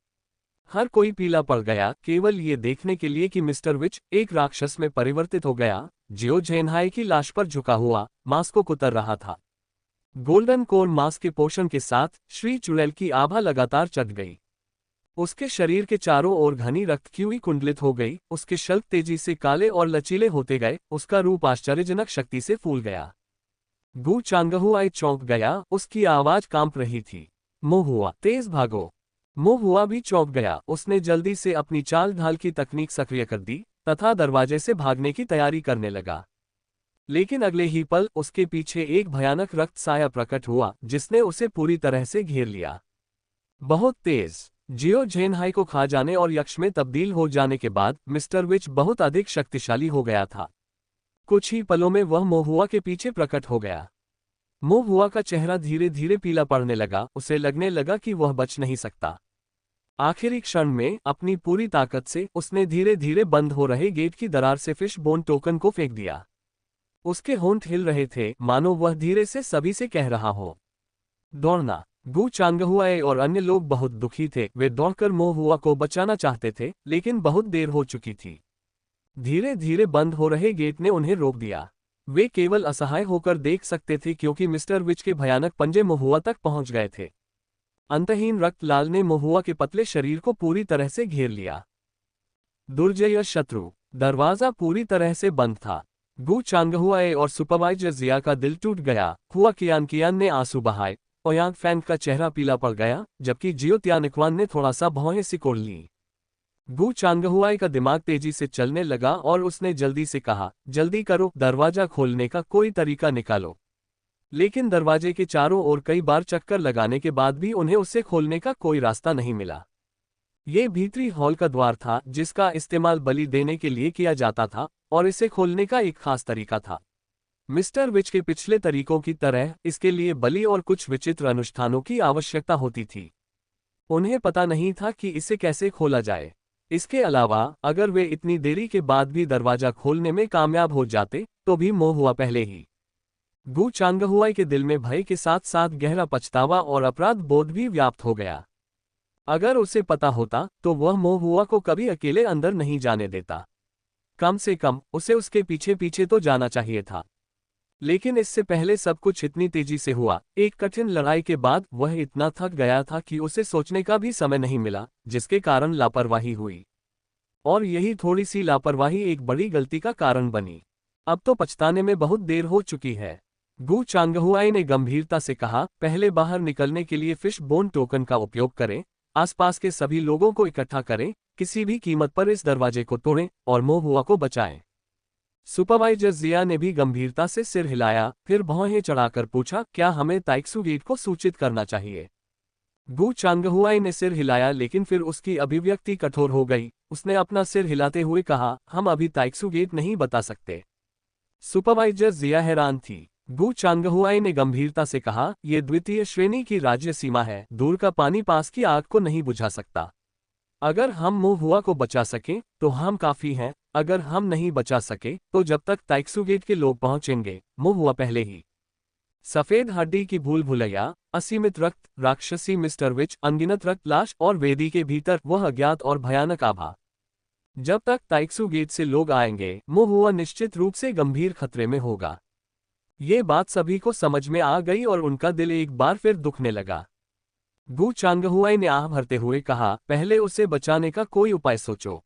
हर कोई पीला पड़ गया, केवल ये देखने के लिए कि मिस्टर विच एक राक्षस में परिवर्तित हो गया, जियो झेनहाई की लाश पर झुका हुआ मांस को कुतर रहा था। गोल्डन कोर मांस के पोषण के साथ श्री चुड़ैल की आभा लगातार चढ़ गई। उसके शरीर के चारों ओर घनी रक्तक्यूई कुंडलित हो गई, उसके शल्क तेजी से काले और लचीले होते गए, उसका रूप आश्चर्यजनक शक्ति से फूल गया। गु चांगहुआई चौंक गया, उसकी आवाज कांप रही थी। मो हुआ, तेज भागो। मो हुआ भी चौंक गया, उसने जल्दी से अपनी चाल ढाल की तकनीक सक्रिय कर दी तथा दरवाजे से भागने की तैयारी करने लगा। लेकिन अगले ही पल उसके पीछे एक भयानक रक्त साया प्रकट हुआ जिसने उसे पूरी तरह से घेर लिया। बहुत तेज। जियो झेनहाई को खा जाने और यक्ष में तब्दील हो जाने के बाद मिस्टर विच बहुत अधिक शक्तिशाली हो गया था। कुछ ही पलों में वह मो हुआ के पीछे प्रकट हो गया। मो हुआ का चेहरा धीरे धीरे पीला पड़ने लगा, उसे लगने लगा कि वह बच नहीं सकता। आखिरी क्षण में अपनी पूरी ताकत से उसने धीरे धीरे बंद हो रहे गेट की दरार से फिश बोन टोकन को फेंक दिया। उसके होंठ हिल रहे थे, मानो वह धीरे से सभी से कह रहा हो, दौड़ना। गु चांगहुआई और अन्य लोग बहुत दुखी थे, वे दौड़कर मो हुआ को बचाना चाहते थे, लेकिन बहुत देर हो चुकी थी। धीरे धीरे बंद हो रहे गेट ने उन्हें रोक दिया। वे केवल असहाय होकर देख सकते थे क्योंकि मिस्टर विच के भयानक पंजे मो हुआ तक पहुंच गए थे। अंतहीन रक्त लाल ने मो हुआ के पतले शरीर को पूरी तरह से घेर लिया। दुर्जय शत्रु। दरवाजा पूरी तरह से बंद था। गु चांगहुआई और सुपरवाइजर जिया का दिल टूट गया। हुआ कियान ने आंसू बहाए। ओयांग फैंग का चेहरा पीला पड़ गया, जबकि जियो त्यानिक्वान ने थोड़ा सा भौहें सिकोड़ ली। गु चांगहुआई का दिमाग तेजी से चलने लगा और उसने जल्दी से कहा, जल्दी करो, दरवाजा खोलने का कोई तरीका निकालो। लेकिन दरवाजे के चारों ओर कई बार चक्कर लगाने के बाद भी उन्हें उसे खोलने का कोई रास्ता नहीं मिला। ये भीतरी हॉल का द्वार था जिसका इस्तेमाल बलि देने के लिए किया जाता था और इसे खोलने का एक खास तरीका था। मिस्टर विच के पिछले तरीकों की तरह इसके लिए बलि और कुछ विचित्र अनुष्ठानों की आवश्यकता होती थी। उन्हें पता नहीं था कि इसे कैसे खोला जाए। इसके अलावा अगर वे इतनी देरी के बाद भी दरवाजा खोलने में कामयाब हो जाते तो भी मो हुआ पहले ही। गु चांगहुआई के दिल में भय के साथ साथ गहरा पछतावा और अपराध बोध भी व्याप्त हो गया। अगर उसे पता होता तो वह मो हुआ को कभी अकेले अंदर नहीं जाने देता। कम से कम उसे उसके पीछे पीछे तो जाना चाहिए था। लेकिन इससे पहले सब कुछ इतनी तेजी से हुआ। एक कठिन लड़ाई के बाद वह इतना थक गया था कि उसे सोचने का भी समय नहीं मिला, जिसके कारण लापरवाही हुई। और यही थोड़ी सी लापरवाही एक बड़ी गलती का कारण बनी। अब तो पछताने में बहुत देर हो चुकी है। गु चांगहुआई ने गंभीरता से कहा, पहले बाहर निकलने के लिए फिश बोन टोकन का उपयोग करें, आसपास के सभी लोगों को इकट्ठा करें, किसी भी कीमत पर इस दरवाजे को तोड़ें और मो हुआ को बचाएं। सुपरवाइजर जिया ने भी गंभीरता से सिर हिलाया, फिर भौहें चढ़ाकर पूछा, क्या हमें ताइक्सू गेट को सूचित करना चाहिए? गु चांगहुआई ने सिर हिलाया, लेकिन फिर उसकी अभिव्यक्ति कठोर हो गई। उसने अपना सिर हिलाते हुए कहा, हम अभी ताइक्सू गेट नहीं बता सकते। सुपरवाइजर जिया हैरान थी। गु चांगहुआई ने गंभीरता से कहा, यह द्वितीय श्रेणी की राज्य सीमा है, दूर का पानी पास की आग को नहीं बुझा सकता। अगर हम मो हुआ को बचा सकें तो हम काफी हैं, अगर हम नहीं बचा सके तो जब तक ताइक्सू गेट के लोग पहुंचेंगे, मो हुआ पहले ही। सफेद हड्डी की भूल भुलैया, असीमित रक्त, राक्षसी मिस्टर विच, अनगिनत रक्त लाश और वेदी के भीतर वह अज्ञात और भयानक आभा। जब तक ताइक्सू गेट से लोग आएंगे, मो हुआ निश्चित रूप से गंभीर खतरे में होगा। ये बात सभी को समझ में आ गई और उनका दिल एक बार फिर दुखने लगा। गु चांगहुआई ने आह भरते हुए कहा, पहले उसे बचाने का कोई उपाय सोचो।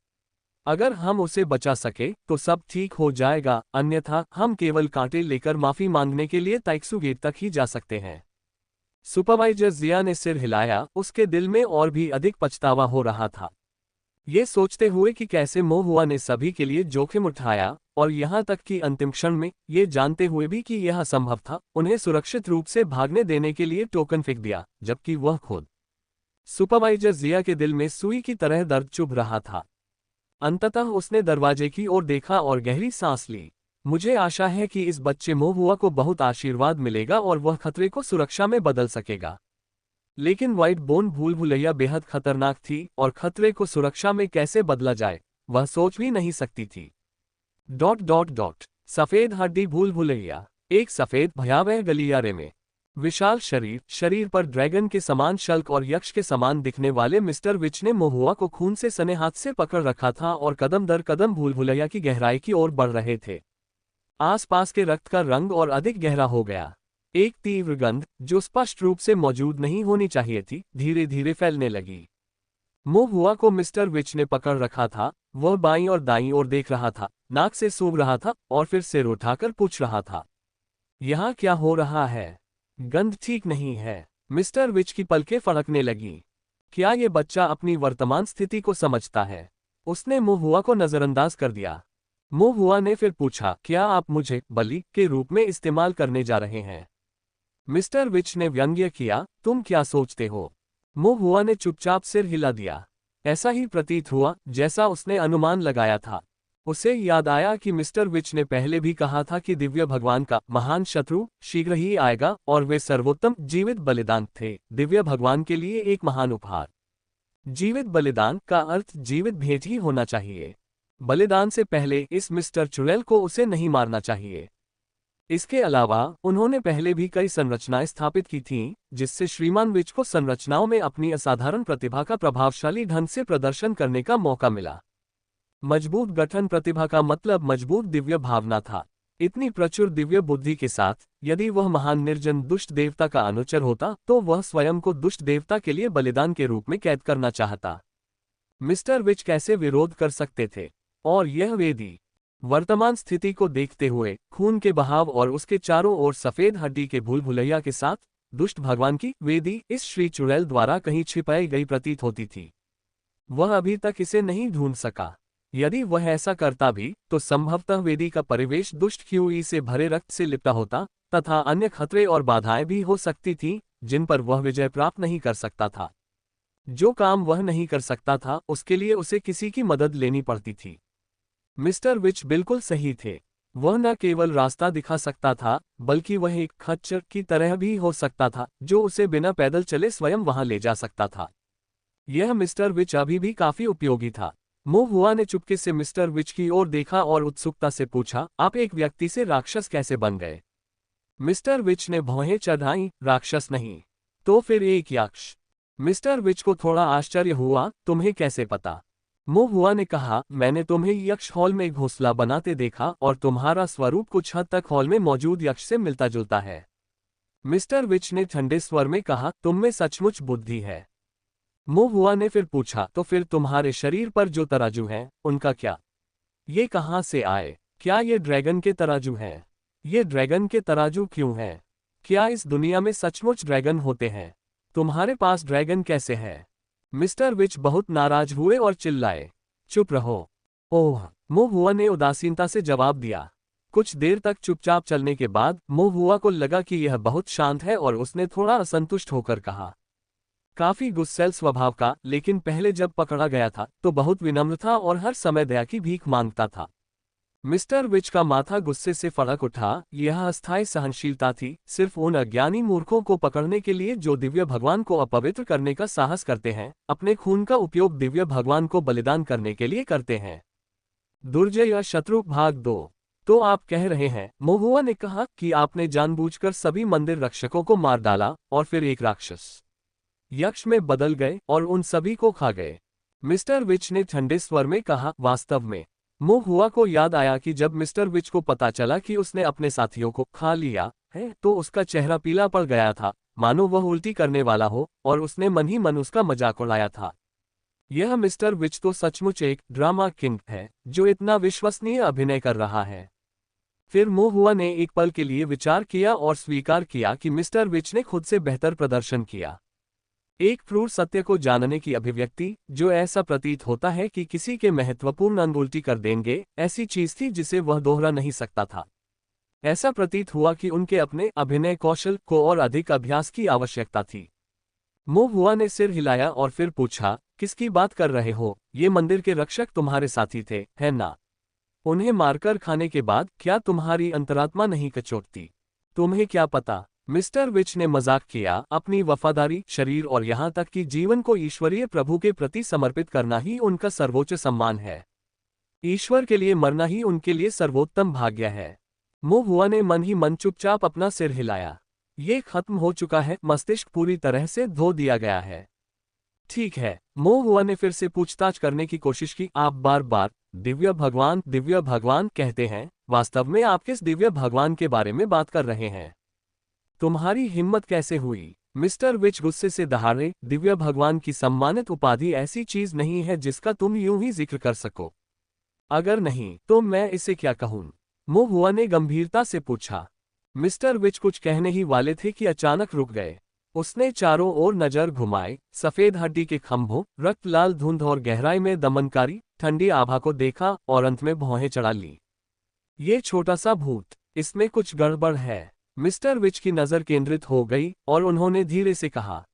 अगर हम उसे बचा सके तो सब ठीक हो जाएगा, अन्यथा हम केवल कांटे लेकर माफी मांगने के लिए ताइक्सू गेट तक ही जा सकते हैं। सुपरवाइजर जिया ने सिर हिलाया, उसके दिल में और भी अधिक पछतावा हो रहा था। ये सोचते हुए कि कैसे मो हुआ ने सभी के लिए जोखिम उठाया, और यहाँ तक कि अंतिम क्षण में ये जानते हुए भी कि यह असंभव था, उन्हें सुरक्षित रूप से भागने देने के लिए टोकन फेंक दिया, जबकि वह खुद सुपरवाइजर जिया के दिल में सुई की तरह दर्द चुभ रहा था। अंततः उसने दरवाजे की ओर देखा और गहरी सांस ली। मुझे आशा है कि इस बच्चे मोहुआ को बहुत आशीर्वाद मिलेगा और वह खतरे को सुरक्षा में बदल सकेगा। लेकिन व्हाइट बोन भूल भुलैया बेहद खतरनाक थी और खतरे को सुरक्षा में कैसे बदला जाए वह सोच भी नहीं सकती थी। सफेद हड्डी भूल भुलैया। एक सफेद भयावह गलियारे में विशाल शरीर पर ड्रैगन के समान शल्क और यक्ष के समान दिखने वाले मिस्टर विच ने मोहुआ को खून से सने हाथ से पकड़ रखा था और कदम दर कदम भूल भुलैया की गहराई की ओर बढ़ रहे थे। आसपास के रक्त का रंग और अधिक गहरा हो गया। एक तीव्र गंध जो स्पष्ट रूप से मौजूद नहीं होनी चाहिए थी धीरे धीरे फैलने लगी। मोहुआ को मिस्टर विच ने पकड़ रखा था। वह बाईं और दाईं ओर देख रहा था, नाक से सूंघ रहा था और फिर सिर उठाकर पूछ रहा था, यहाँ क्या हो रहा है? गंध ठीक नहीं है। मिस्टर विच की पलकें फड़कने लगीं। क्या ये बच्चा अपनी वर्तमान स्थिति को समझता है? उसने मोहुआ को नजरअंदाज कर दिया। मोहुआ ने फिर पूछा, क्या आप मुझे बलि के रूप में इस्तेमाल करने जा रहे हैं? मिस्टर विच ने व्यंग्य किया, तुम क्या सोचते हो? मोहुआ ने चुपचाप सिर हिला दिया। ऐसा ही प्रतीत हुआ जैसा उसने अनुमान लगाया था। उसे याद आया कि मिस्टर विच ने पहले भी कहा था कि दिव्य भगवान का महान शत्रु शीघ्र ही आएगा और वे सर्वोत्तम जीवित बलिदान थे, दिव्य भगवान के लिए एक महान उपहार। जीवित बलिदान का अर्थ जीवित भेंट ही होना चाहिए। बलिदान से पहले इस मिस्टर चुड़ैल को उसे नहीं मारना चाहिए। इसके अलावा उन्होंने पहले भी कई संरचनाएं स्थापित की थीं, जिससे श्रीमान विच को संरचनाओं में अपनी असाधारण प्रतिभा का प्रभावशाली ढंग से प्रदर्शन करने का मौका मिला। मजबूत गठन प्रतिभा का मतलब मजबूत दिव्य भावना था। इतनी प्रचुर दिव्य बुद्धि के साथ यदि वह महान निर्जन दुष्ट देवता का अनुचर होता तो वह स्वयं को दुष्ट देवता के लिए बलिदान के रूप में कैद करना चाहता। मिस्टर विच कैसे विरोध कर सकते थे? और यह वेदी वर्तमान स्थिति को देखते हुए खून के बहाव और उसके चारों ओर सफेद हड्डी के भूल भुलैया के साथ दुष्ट भगवान की वेदी इस श्री चुड़ैल द्वारा कहीं छिपाई गई प्रतीत होती थी। वह अभी तक इसे नहीं ढूंढ सका। यदि वह ऐसा करता भी तो संभवतः वेदी का परिवेश दुष्ट क्यूई से भरे रक्त से लिपटा होता तथा अन्य खतरे और बाधाएं भी हो सकती थीं जिन पर वह विजय प्राप्त नहीं कर सकता था। जो काम वह नहीं कर सकता था उसके लिए उसे किसी की मदद लेनी पड़ती थी। मिस्टर विच बिल्कुल सही थे। वह न केवल रास्ता दिखा सकता था बल्कि वह एक खच्चर की तरह भी हो सकता था जो उसे बिना पैदल चले स्वयं वहां ले जा सकता था। यह मिस्टर विच अभी भी काफी उपयोगी था। मोहुआ ने चुपके से मिस्टर विच की ओर देखा और उत्सुकता से पूछा, आप एक व्यक्ति से राक्षस कैसे बन गए? मिस्टर विच ने भौहें चढ़ाईं, राक्षस नहीं तो फिर एक यक्ष। मिस्टर विच को थोड़ा आश्चर्य हुआ, तुम्हें कैसे पता? मोहुआ ने कहा, मैंने तुम्हें यक्ष हॉल में घोंसला बनाते देखा और तुम्हारा स्वरूप कुछ हद तक हॉल में मौजूद यक्ष से मिलता जुलता है। मिस्टर विच ने ठंडे स्वर में कहा, तुम में सचमुच बुद्धि है। मोहुआ ने फिर पूछा, तो फिर तुम्हारे शरीर पर जो तराजू हैं, उनका क्या? ये कहाँ से आए? क्या ये ड्रैगन के तराजू हैं? ये ड्रैगन के तराजू क्यों हैं? क्या इस दुनिया में सचमुच ड्रैगन होते हैं? तुम्हारे पास ड्रैगन कैसे है? मिस्टर विच बहुत नाराज हुए और चिल्लाए, चुप रहो। ओह, मोहुआ ने उदासीनता से जवाब दिया। कुछ देर तक चुपचाप चलने के बाद मोहुआ को लगा कि यह बहुत शांत है और उसने थोड़ा असंतुष्ट होकर कहा, काफी गुस्सैल स्वभाव का, लेकिन पहले जब पकड़ा गया था तो बहुत विनम्र था और हर समय दया की भीख मांगता था। मिस्टर विच का माथा गुस्से से फड़क उठा। यह अस्थायी सहनशीलता थी, सिर्फ उन अज्ञानी मूर्खों को पकड़ने के लिए जो दिव्य भगवान को अपवित्र करने का साहस करते हैं, अपने खून का उपयोग दिव्य भगवान को बलिदान करने के लिए करते हैं। दुर्जय या शत्रु भाग 2। तो आप कह रहे हैं, मोहुआ ने कहा, कि आपने जानबूझकर सभी मंदिर रक्षकों को मार डाला और फिर एक राक्षस यक्ष में बदल गए और उन सभी को खा गए। मिस्टर विच ने ठंडे स्वर में कहा, वास्तव में। मोहुआ को याद आया कि जब मिस्टर विच को पता चला कि उसने अपने साथियों को खा लिया है तो उसका चेहरा पीला पड़ गया था, मानो वह उल्टी करने वाला हो, और उसने मन ही मन उसका मजाक उड़ाया था। यह मिस्टर विच तो सचमुच एक ड्रामा किंग है जो इतना विश्वसनीय अभिनय कर रहा है। फिर मोहुआ ने एक पल के लिए विचार किया और स्वीकार किया कि मिस्टर विच ने खुद से बेहतर प्रदर्शन किया। एक क्रूर सत्य को जानने की अभिव्यक्ति जो ऐसा प्रतीत होता है कि किसी के महत्वपूर्ण अंग उल्टी कर देंगे, ऐसी चीज थी जिसे वह दोहरा नहीं सकता था। ऐसा प्रतीत हुआ कि उनके अपने अभिनय कौशल को और अधिक अभ्यास की आवश्यकता थी। मोहुआ ने सिर हिलाया और फिर पूछा, किसकी बात कर रहे हो? ये मंदिर के रक्षक तुम्हारे साथी थे, है ना? उन्हें मारकर खाने के बाद क्या तुम्हारी अंतरात्मा नहीं कचोटती? तुम्हें क्या पता? मिस्टर विच ने मजाक किया, अपनी वफादारी, शरीर और यहाँ तक कि जीवन को ईश्वरीय प्रभु के प्रति समर्पित करना ही उनका सर्वोच्च सम्मान है। ईश्वर के लिए मरना ही उनके लिए सर्वोत्तम भाग्य है। मोहुआ ने मन ही मन चुपचाप अपना सिर हिलाया। ये खत्म हो चुका है, मस्तिष्क पूरी तरह से धो दिया गया है। ठीक है, मोहुआ ने फिर से पूछताछ करने की कोशिश की, आप बार बार दिव्य भगवान कहते हैं, वास्तव में आप किस दिव्य भगवान के बारे में बात कर रहे हैं? तुम्हारी हिम्मत कैसे हुई? मिस्टर विच गुस्से से दहाड़े, दिव्य भगवान की सम्मानित उपाधि ऐसी चीज नहीं है जिसका तुम यूं ही जिक्र कर सको। अगर नहीं तो मैं इसे क्या कहूं? मोहुआ ने गंभीरता से पूछा। मिस्टर विच कुछ कहने ही वाले थे कि अचानक रुक गए। उसने चारों ओर नजर घुमाए, सफेद हड्डी के खंभों, रक्त लाल धुंध और गहराई में दमनकारी ठंडी आभा को देखा और अंत में भौहें चढ़ा ली। ये छोटा सा भूत, इसमें कुछ गड़बड़ है। मिस्टर विच की नजर केंद्रित हो गई और उन्होंने धीरे से कहा,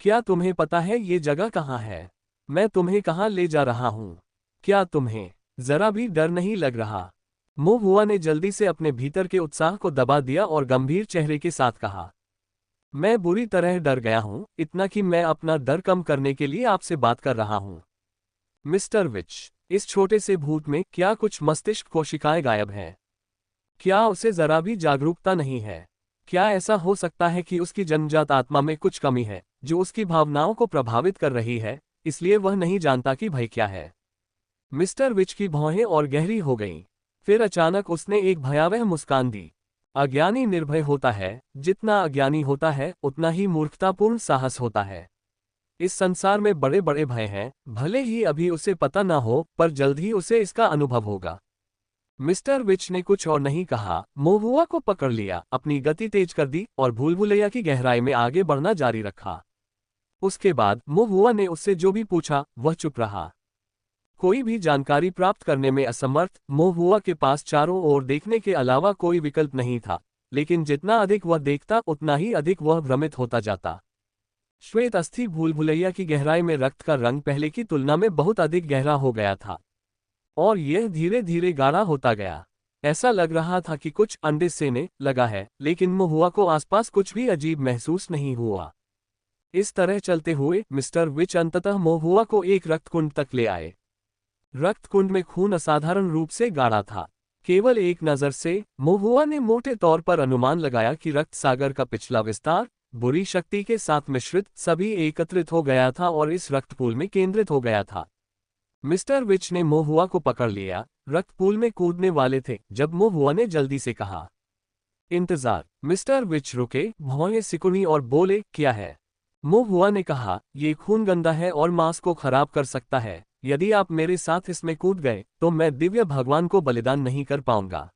क्या तुम्हें पता है ये जगह कहाँ है? मैं तुम्हें कहाँ ले जा रहा हूँ? क्या तुम्हें जरा भी डर नहीं लग रहा? मोहुआ ने जल्दी से अपने भीतर के उत्साह को दबा दिया और गंभीर चेहरे के साथ कहा, मैं बुरी तरह डर गया हूं, इतना कि मैं अपना डर कम करने के लिए आपसे बात कर रहा हूं। मिस्टर विच, इस छोटे से भूत में क्या कुछ मस्तिष्क कोशिकाएं गायब हैं? क्या उसे जरा भी जागरूकता नहीं है? क्या ऐसा हो सकता है कि उसकी जन्मजात आत्मा में कुछ कमी है जो उसकी भावनाओं को प्रभावित कर रही है, इसलिए वह नहीं जानता कि भय क्या है? मिस्टर विच की भौहें और गहरी हो गईं। फिर अचानक उसने एक भयावह मुस्कान दी। अज्ञानी निर्भय होता है, जितना अज्ञानी होता है उतना ही मूर्खतापूर्ण साहस होता है। इस संसार में बड़े बड़े भय हैं, भले ही अभी उसे पता ना हो, पर जल्द ही उसे इसका अनुभव होगा। मिस्टर विच ने कुछ और नहीं कहा, मोहुआ को पकड़ लिया, अपनी गति तेज कर दी और भूलभुलैया की गहराई में आगे बढ़ना जारी रखा। उसके बाद मोहुआ ने उससे जो भी पूछा वह चुप रहा। कोई भी जानकारी प्राप्त करने में असमर्थ, मोहुआ के पास चारों ओर देखने के अलावा कोई विकल्प नहीं था, लेकिन जितना अधिक वह देखता उतना ही अधिक वह भ्रमित होता जाता। श्वेत अस्थि भूलभुलैया की गहराई में रक्त का रंग पहले की तुलना में बहुत अधिक गहरा हो गया था और यह धीरे धीरे गाढ़ा होता गया। ऐसा लग रहा था कि कुछ अंडे सेने लगा है, लेकिन मोहुआ को आसपास कुछ भी अजीब महसूस नहीं हुआ। इस तरह चलते हुए मिस्टर विच अंततः मोहुआ को एक रक्तकुंड तक ले आए। रक्तकुंड में खून असाधारण रूप से गाढ़ा था। केवल एक नजर से मोहुआ ने मोटे तौर पर अनुमान लगाया कि रक्त सागर का पिछला विस्तार बुरी शक्ति के साथ मिश्रित सभी एकत्रित हो गया था और इस रक्तपूल में केंद्रित हो गया था। मिस्टर विच ने मोहुआ को पकड़ लिया, रक्तपूल में कूदने वाले थे जब मोहुआ ने जल्दी से कहा, इंतजार। मिस्टर विच रुके, भौहें सिकुड़ी और बोले, क्या है? मोहुआ ने कहा, ये खून गंदा है और मांस को खराब कर सकता है। यदि आप मेरे साथ इसमें कूद गए तो मैं दिव्य भगवान को बलिदान नहीं कर पाऊंगा।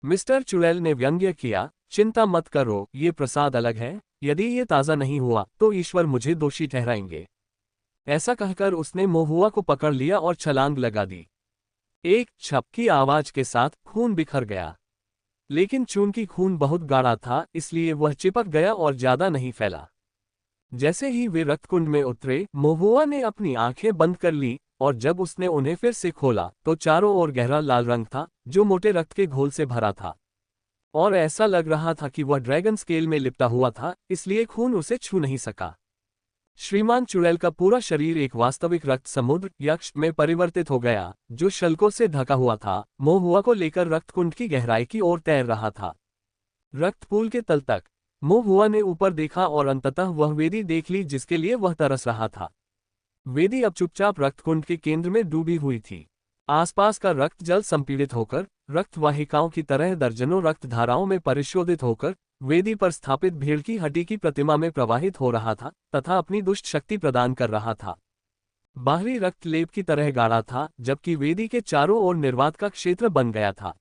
मिस्टर चुड़ैल ने व्यंग्य किया, चिंता मत करो, ये प्रसाद अलग है, यदि ये ताज़ा नहीं हुआ तो ईश्वर मुझे दोषी ठहराएंगे। ऐसा कहकर उसने मोहुआ को पकड़ लिया और छलांग लगा दी। एक छप की आवाज के साथ खून बिखर गया, लेकिन चूंकि खून बहुत गाढ़ा था इसलिए वह चिपक गया और ज्यादा नहीं फैला। जैसे ही वे रक्तकुंड में उतरे, मोहुआ ने अपनी आंखें बंद कर ली और जब उसने उन्हें फिर से खोला तो चारों ओर गहरा लाल रंग था जो मोटे रक्त के घोल से भरा था और ऐसा लग रहा था कि वह ड्रैगन स्केल में लिपटा हुआ था, इसलिए खून उसे छू नहीं सका। श्रीमान चुड़ैल का पूरा शरीर एक वास्तविक रक्त समुद्र यक्ष में परिवर्तित हो गया जो शल्कों से ढका हुआ था। मोहुआ को लेकर रक्तकुंड की गहराई की ओर तैर रहा था, रक्तपूल के तल तक। मोहुआ ने ऊपर देखा और अंततः वह वेदी देख ली जिसके लिए वह तरस रहा था। वेदी अब चुपचाप रक्तकुंड के केंद्र में डूबी हुई थी। आसपास का रक्त जल संपीड़ित होकर रक्त वाहिकाओं की तरह दर्जनों रक्त धाराओं में परिशोधित होकर वेदी पर स्थापित भेड़ की हड्डी की प्रतिमा में प्रवाहित हो रहा था तथा अपनी दुष्ट शक्ति प्रदान कर रहा था। बाहरी रक्त लेप की तरह गाढ़ा था, जबकि वेदी के चारों ओर निर्वात का क्षेत्र बन गया था।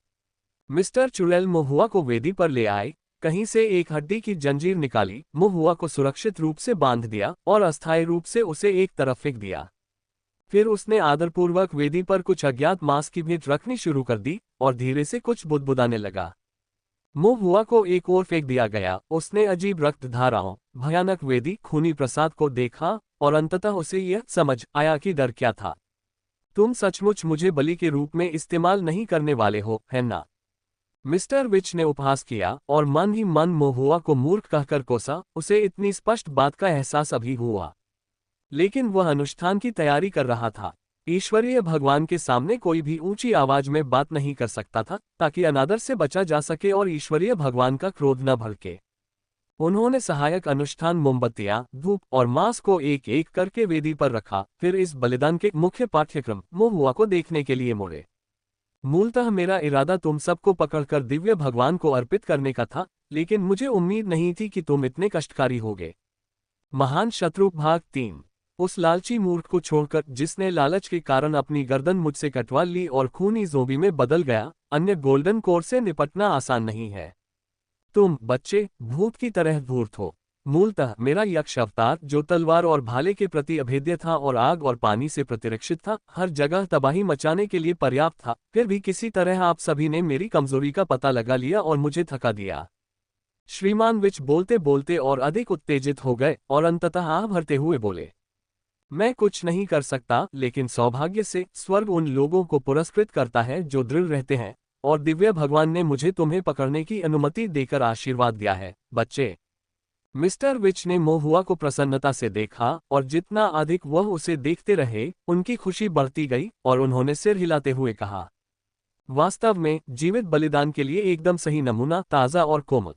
मिस्टर चुड़ैल मोहुआ को वेदी पर ले आए, कहीं से एक हड्डी की जंजीर निकाली, मोहुआ को सुरक्षित रूप से बांध दिया और अस्थायी रूप से उसे एक तरफ फेंक दिया। फिर उसने आदरपूर्वक वेदी पर कुछ अज्ञात मांस की भेंट रखनी शुरू कर दी और धीरे से कुछ बुदबुदाने लगा। मुंह हुआ को एक ओर फेंक दिया गया। उसने अजीब रक्त धाराओं, भयानक वेदी खूनी प्रसाद को देखा और अंततः उसे यह समझ आया कि डर क्या था। तुम सचमुच मुझे बलि के रूप में इस्तेमाल नहीं करने वाले हो, है ना? मिस्टर विच ने उपहास किया और मन ही मन मोहुआ को मूर्ख कहकर कोसा। उसे इतनी स्पष्ट बात का एहसास अभी हुआ, लेकिन वह अनुष्ठान की तैयारी कर रहा था। ईश्वरीय भगवान के सामने कोई भी ऊंची आवाज में बात नहीं कर सकता था, ताकि अनादर से बचा जा सके और ईश्वरीय भगवान का क्रोध न भड़के। उन्होंने सहायक अनुष्ठान मोमबत्तियां, धूप और मांस को एक एक करके वेदी पर रखा, फिर इस बलिदान के मुख्य पाठ्यक्रम मोहुआ को देखने के लिए मुड़े। मूलतः मेरा इरादा तुम सबको पकड़कर दिव्य भगवान को अर्पित करने का था, लेकिन मुझे उम्मीद नहीं थी कि तुम इतने कष्टकारी होगे। महान शत्रु भाग 3। उस लालची मूर्ख को छोड़कर जिसने लालच के कारण अपनी गर्दन मुझसे कटवा ली और खूनी जोबी में बदल गया, अन्य गोल्डन कोर से निपटना आसान नहीं है। तुम बच्चे भूत की तरह धूर्त हो। मूलतः मेरा यक्ष अवतार, जो तलवार और भाले के प्रति अभेद्य था और आग और पानी से प्रतिरक्षित था, हर जगह तबाही मचाने के लिए पर्याप्त था, फिर भी किसी तरह आप सभी ने मेरी कमजोरी का पता लगा लिया और मुझे थका दिया। श्रीमान विच बोलते बोलते और अधिक उत्तेजित हो गए और अंततः आह भरते हुए बोले, मैं कुछ नहीं कर सकता, लेकिन सौभाग्य से स्वर्ग उन लोगों को पुरस्कृत करता है जो दृढ़ रहते हैं, और दिव्य भगवान ने मुझे तुम्हें पकड़ने की अनुमति देकर आशीर्वाद दिया है, बच्चे। मिस्टर विच ने मोहुआ को प्रसन्नता से देखा और जितना अधिक वह उसे देखते रहे, उनकी खुशी बढ़ती गई और उन्होंने सिर हिलाते हुए कहा, वास्तव में जीवित बलिदान के लिए एकदम सही नमूना, ताज़ा और कोमल।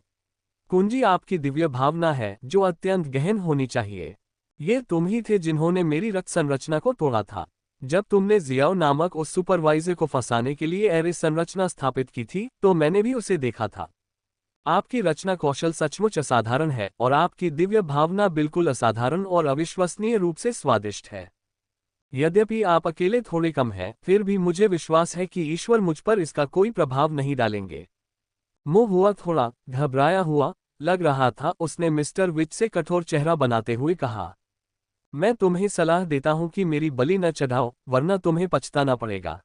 कुंजी आपकी दिव्य भावना है जो अत्यंत गहन होनी चाहिए। ये तुम ही थे जिन्होंने मेरी रक्त संरचना को तोड़ा था। जब तुमने जियाओ नामक उस सुपरवाइजर को फंसाने के लिए एरिस संरचना स्थापित की थी, तो मैंने भी उसे देखा था। आपकी रचना कौशल सचमुच असाधारण है और आपकी दिव्य भावना बिल्कुल असाधारण और अविश्वसनीय रूप से स्वादिष्ट है। यद्यपि आप अकेले थोड़े कम हैं, फिर भी मुझे विश्वास है कि ईश्वर मुझ पर इसका कोई प्रभाव नहीं डालेंगे। मुंह हुआ थोड़ा घबराया हुआ लग रहा था। उसने मिस्टर विच से कठोर चेहरा बनाते हुए कहा, मैं तुम्हें सलाह देता हूं कि मेरी बलि न चढ़ाओ, वरना तुम्हें पछताना पड़ेगा।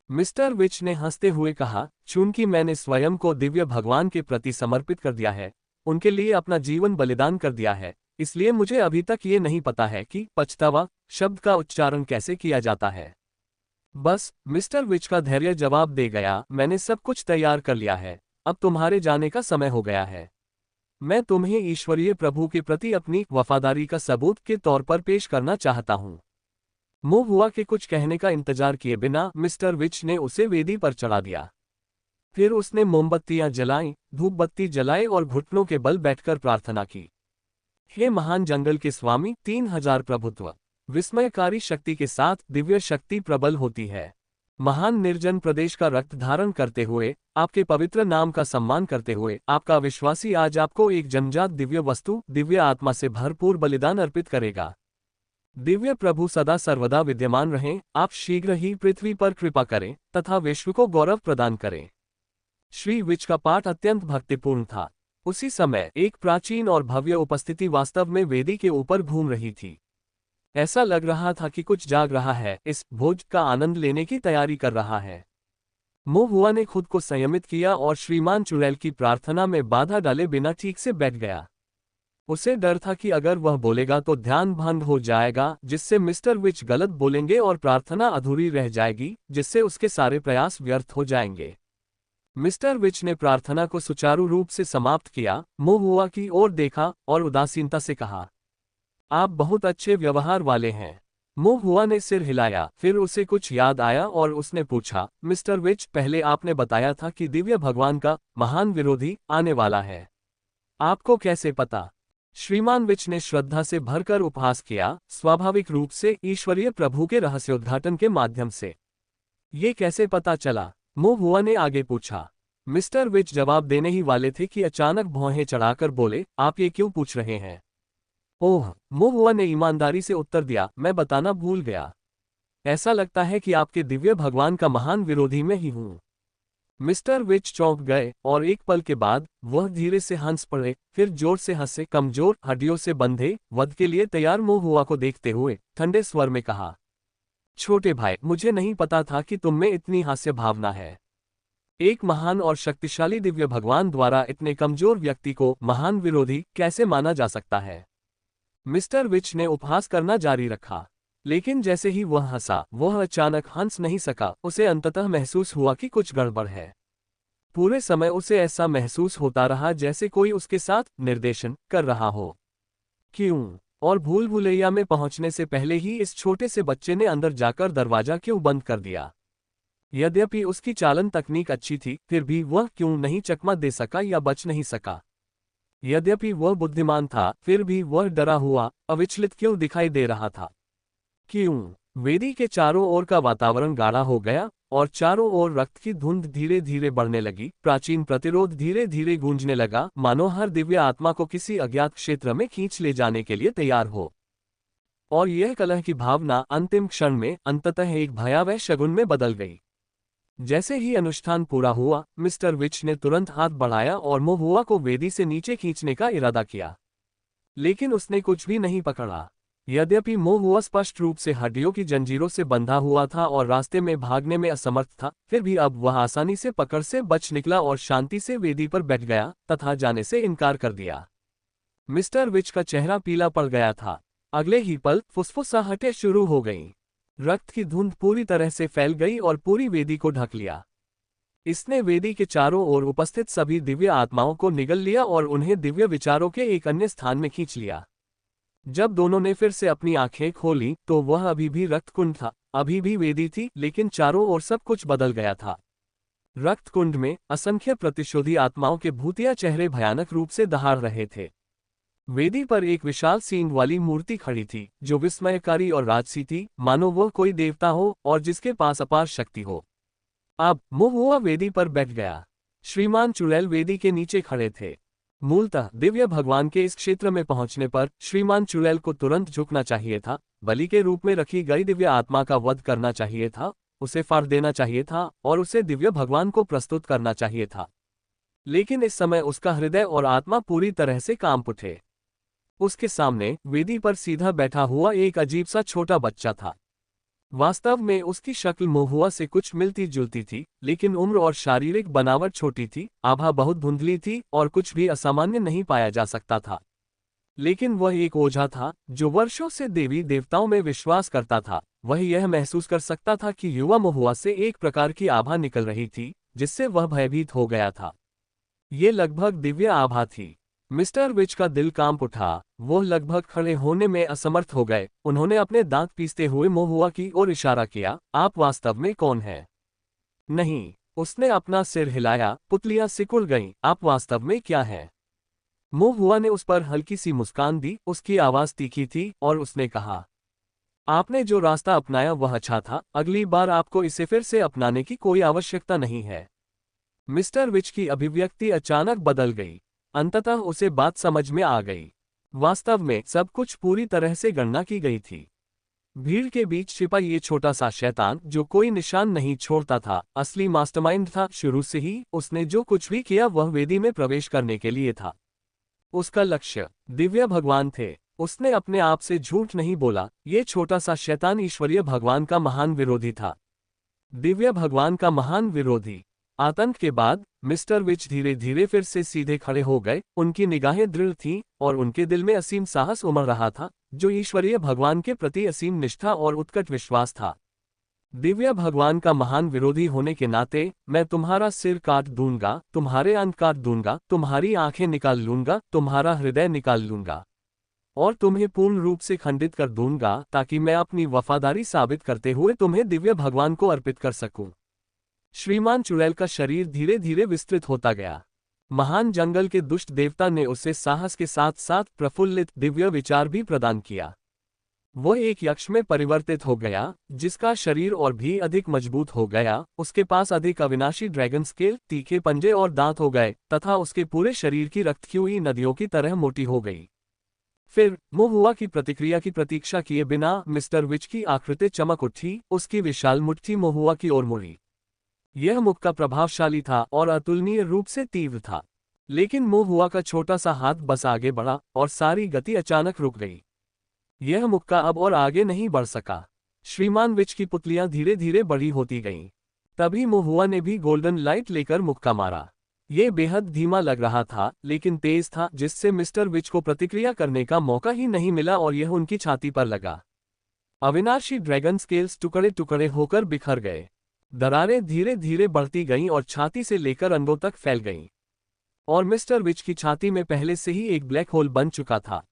मिस्टर विच ने हंसते हुए कहा, चूंकि मैंने स्वयं को दिव्य भगवान के प्रति समर्पित कर दिया है, उनके लिए अपना जीवन बलिदान कर दिया है, इसलिए मुझे अभी तक ये नहीं पता है कि पछतावा शब्द का उच्चारण कैसे किया जाता है। बस, मिस्टर विच का धैर्य जवाब दे गया, मैंने सब कुछ तैयार कर लिया है, अब तुम्हारे जाने का समय हो गया है। मैं तुम्हें ईश्वरीय प्रभु के प्रति अपनी वफादारी का सबूत के तौर पर पेश करना चाहता हूं। मुंह हुआ के कुछ कहने का इंतजार किए बिना मिस्टर विच ने उसे वेदी पर चढ़ा दिया। फिर उसने मोमबत्तियां जलाईं, धूप बत्ती जलाए और घुटनों के बल बैठकर प्रार्थना की। हे महान जंगल के स्वामी, 3000 प्रभुत्व, विस्मयकारी शक्ति के साथ दिव्य शक्ति प्रबल होती है। महान निर्जन प्रदेश का रक्त धारण करते हुए, आपके पवित्र नाम का सम्मान करते हुए, आपका विश्वासी आज आपको एक जन्मजात दिव्य वस्तु, दिव्य आत्मा से भरपूर बलिदान अर्पित करेगा। दिव्य प्रभु सदा सर्वदा विद्यमान रहें, आप शीघ्र ही पृथ्वी पर कृपा करें तथा विश्व को गौरव प्रदान करें। श्री विच का पाठ अत्यंत भक्तिपूर्ण था। उसी समय एक प्राचीन और भव्य उपस्थिति वास्तव में वेदी के ऊपर घूम रही थी। ऐसा लग रहा था कि कुछ जाग रहा है, इस भोज का आनंद लेने की तैयारी कर रहा है। मुंह हुआ ने खुद को संयमित किया और श्रीमान चुड़ैल की प्रार्थना में बाधा डाले बिना ठीक से बैठ गया। उसे डर था कि अगर वह बोलेगा तो ध्यान भंग हो जाएगा, जिससे मिस्टर विच गलत बोलेंगे और प्रार्थना अधूरी रह जाएगी, जिससे उसके सारे प्रयास व्यर्थ हो जाएंगे। मिस्टर विच ने प्रार्थना को सुचारू रूप से समाप्त किया, मुंह हुआ की ओर देखा और उदासीनता से कहा, आप बहुत अच्छे व्यवहार वाले हैं। मुंह हुआ ने सिर हिलाया, फिर उसे कुछ याद आया और उसने पूछा, मिस्टर विच, पहले आपने बताया था कि दिव्य भगवान का महान विरोधी आने वाला है। आपको कैसे पता? श्रीमान विच ने श्रद्धा से भरकर उपहास किया, स्वाभाविक रूप से ईश्वरीय प्रभु के रहस्योद्घाटन के माध्यम से। ये कैसे पता चला? मुंह हुआ ने आगे पूछा। मिस्टर विच जवाब देने ही वाले थे कि अचानक भौहें चढ़ाकर बोले, आप ये क्यों पूछ रहे हैं? ओह, मुंह हुआ ने ईमानदारी से उत्तर दिया, मैं बताना भूल गया। ऐसा लगता है कि आपके दिव्य भगवान का महान विरोधी मैं ही हूं। मिस्टर विच चौंक गए और एक पल के बाद वह धीरे से हंस पड़े, फिर जोर से हंसे, कमजोर हड्डियों से बंधे वध के लिए तैयार मुंह हुआ को देखते हुए ठंडे स्वर में कहा, छोटे भाई, मुझे नहीं पता था कि तुम में इतनी हास्य भावना है। एक महान और शक्तिशाली दिव्य भगवान द्वारा इतने कमजोर व्यक्ति को महान विरोधी कैसे माना जा सकता है? मिस्टर विच ने उपहास करना जारी रखा। लेकिन जैसे ही वह हंसा, वह अचानक हंस नहीं सका। उसे अंततः महसूस हुआ कि कुछ गड़बड़ है। पूरे समय उसे ऐसा महसूस होता रहा जैसे कोई उसके साथ निर्देशन कर रहा हो। क्यों? और भूल भुलैया में पहुंचने से पहले ही इस छोटे से बच्चे ने अंदर जाकर दरवाजा क्यों बंद कर दिया? यद्यपि उसकी चालन तकनीक अच्छी थी, फिर भी वह क्यों नहीं चकमा दे सका या बच नहीं सका? यद्यपि वह बुद्धिमान था, फिर भी वह डरा हुआ, अविचलित क्यों दिखाई दे रहा था? क्यों? वेदी के चारों ओर का वातावरण गाढ़ा हो गया और चारों ओर रक्त की धुंध धीरे धीरे बढ़ने लगी। प्राचीन प्रतिरोध धीरे धीरे गूंजने लगा, मानो हर दिव्य आत्मा को किसी अज्ञात क्षेत्र में खींच ले जाने के लिए तैयार हो। और यह कलह की भावना अंतिम क्षण में अंततः एक भयावह शगुन में बदल गई। जैसे ही अनुष्ठान पूरा हुआ, मिस्टर विच ने तुरंत हाथ बढ़ाया और महुआ को वेदी से नीचे खींचने का इरादा किया। लेकिन उसने कुछ भी नहीं पकड़ा। यद्यपि महुआ स्पष्ट रूप से हड्डियों की जंजीरों से बंधा हुआ था और रास्ते में भागने में असमर्थ था, फिर भी अब वह आसानी से पकड़ से बच निकला और शांति से वेदी पर बैठ गया तथा जाने से इनकार कर दिया। मिस्टर विच का चेहरा पीला पड़ गया था। अगले ही पल फुसफुसाहटें शुरू हो गईं। रक्त की धुंध पूरी तरह से फैल गई और पूरी वेदी को ढक लिया। इसने वेदी के चारों ओर उपस्थित सभी दिव्य आत्माओं को निगल लिया और उन्हें दिव्य विचारों के एक अन्य स्थान में खींच लिया। जब दोनों ने फिर से अपनी आंखें खोली तो वह अभी भी रक्तकुंड था, अभी भी वेदी थी, लेकिन चारों ओर सब कुछ बदल गया था। रक्तकुंड में असंख्य प्रतिशोधी आत्माओं के भूतिया चेहरे भयानक रूप से दहाड़ रहे थे। वेदी पर एक विशाल सींग वाली मूर्ति खड़ी थी, जो विस्मयकारी और राजसी थी, मानो वह कोई देवता हो और जिसके पास अपार शक्ति हो। अब महुआ वेदी पर बैठ गया। श्रीमान चुड़ैल वेदी के नीचे खड़े थे। मूलतः दिव्य भगवान के इस क्षेत्र में पहुंचने पर श्रीमान चुड़ैल को तुरंत झुकना चाहिए था, बलि के रूप में रखी गई दिव्य आत्मा का वध करना चाहिए था, उसे फाड़ देना चाहिए था और उसे दिव्य भगवान को प्रस्तुत करना चाहिए था। लेकिन इस समय उसका हृदय और आत्मा पूरी तरह से कांप उठे। उसके सामने वेदी पर सीधा बैठा हुआ एक अजीब सा छोटा बच्चा था। वास्तव में उसकी शक्ल महुआ से कुछ मिलती जुलती थी, लेकिन उम्र और शारीरिक बनावट छोटी थी, आभा बहुत धुंधली थी और कुछ भी असामान्य नहीं पाया जा सकता था। लेकिन वह एक ओझा था जो वर्षों से देवी देवताओं में विश्वास करता था। वह यह महसूस कर सकता था कि युवा महुआ से एक प्रकार की आभा निकल रही थी, जिससे वह भयभीत हो गया था। ये लगभग दिव्य आभा थी। मिस्टर विच का दिल कांप उठा। वो लगभग खड़े होने में असमर्थ हो गए। उन्होंने अपने दांत पीसते हुए महुआ की ओर इशारा किया, आप वास्तव में कौन हैं? नहीं, उसने अपना सिर हिलाया। पुतलियां सिकुड़ गईं, आप वास्तव में क्या हैं? महुआ ने उस पर हल्की सी मुस्कान दी। उसकी आवाज तीखी थी और उसने कहा, आपने जो रास्ता अपनाया वह अच्छा था, अगली बार आपको इसे फिर से अपनाने की कोई आवश्यकता नहीं है। मिस्टर विच की अभिव्यक्ति अचानक बदल गई। अंततः उसे बात समझ में आ गई। वास्तव में सब कुछ पूरी तरह से गणना की गई थी। भीड़ के बीच छिपा ये छोटा सा शैतान जो कोई निशान नहीं छोड़ता था, असली मास्टरमाइंड था। शुरू से ही उसने जो कुछ भी किया वह वेदी में प्रवेश करने के लिए था। उसका लक्ष्य दिव्य भगवान थे। उसने अपने आप से झूठ नहीं बोला। ये छोटा सा शैतान ईश्वरीय भगवान का महान विरोधी था, दिव्य भगवान का महान विरोधी। आतंक के बाद मिस्टर विच धीरे धीरे फिर से सीधे खड़े हो गए। उनकी निगाहें दृढ़ थीं और उनके दिल में असीम साहस उमड़ रहा था, जो ईश्वरीय भगवान के प्रति असीम निष्ठा और उत्कट विश्वास था। दिव्य भगवान का महान विरोधी होने के नाते मैं तुम्हारा सिर काट दूंगा, तुम्हारे अंग काट दूंगा, तुम्हारी आंखें निकाल लूंगा, तुम्हारा हृदय निकाल लूंगा और तुम्हें पूर्ण रूप से खंडित कर दूंगा, ताकि मैं अपनी वफादारी साबित करते हुए तुम्हें दिव्य भगवान को अर्पित कर सकूं। श्रीमान चुड़ैल का शरीर धीरे धीरे विस्तृत होता गया। महान जंगल के दुष्ट देवता ने उसे साहस के साथ साथ प्रफुल्लित दिव्य विचार भी प्रदान किया। वह एक यक्ष में परिवर्तित हो गया, जिसका शरीर और भी अधिक मजबूत हो गया। उसके पास अधिक अविनाशी ड्रैगन स्केल, तीखे पंजे और दांत हो गए तथा उसके पूरे शरीर की रक्त की हुई नदियों की तरह मोटी हो गई। फिर महुआ की प्रतिक्रिया की प्रतीक्षा किए बिना मिस्टर विच की आकृति चमक उठी। उसकी विशाल मुट्ठी महुआ की ओर मुड़ी। यह मुक्का प्रभावशाली था और अतुलनीय रूप से तीव्र था, लेकिन महुआ का छोटा सा हाथ बस आगे बढ़ा और सारी गति अचानक रुक गई। यह मुक्का अब और आगे नहीं बढ़ सका। श्रीमान विच की पुतलियां धीरे धीरे बड़ी होती गईं। तभी महुआ ने भी गोल्डन लाइट लेकर मुक्का मारा। ये बेहद धीमा लग रहा था, लेकिन तेज था, जिससे मिस्टर विच को प्रतिक्रिया करने का मौका ही नहीं मिला और यह उनकी छाती पर लगा। अविनाशी ड्रैगन स्केल्स टुकड़े टुकड़े होकर बिखर गए। दरारें धीरे धीरे बढ़ती गईं और छाती से लेकर अंगों तक फैल गईं। और मिस्टर विच की छाती में पहले से ही एक ब्लैक होल बन चुका था।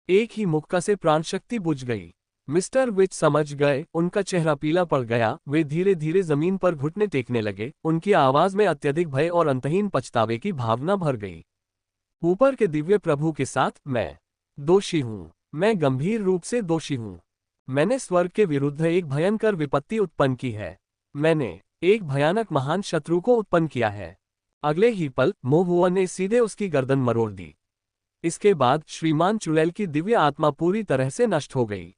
एक ही मुक्का से प्राणशक्ति बुझ गई। मिस्टर विच समझ गए, उनका चेहरा पीला पड़ गया। वे धीरे धीरे जमीन पर घुटने टेकने लगे। उनकी आवाज में अत्यधिक भय और अंतहीन पछतावे की भावना भर गई। ऊपर के दिव्य प्रभु के साथ मैं दोषी हूं। मैं गंभीर रूप से दोषी हूं। मैंने स्वर्ग के विरुद्ध एक भयंकर विपत्ति उत्पन्न की है। मैंने एक भयानक महान शत्रु को उत्पन्न किया है। अगले ही पल महुआ ने सीधे उसकी गर्दन मरोड़ दी। इसके बाद श्रीमान चुड़ैल की दिव्य आत्मा पूरी तरह से नष्ट हो गई।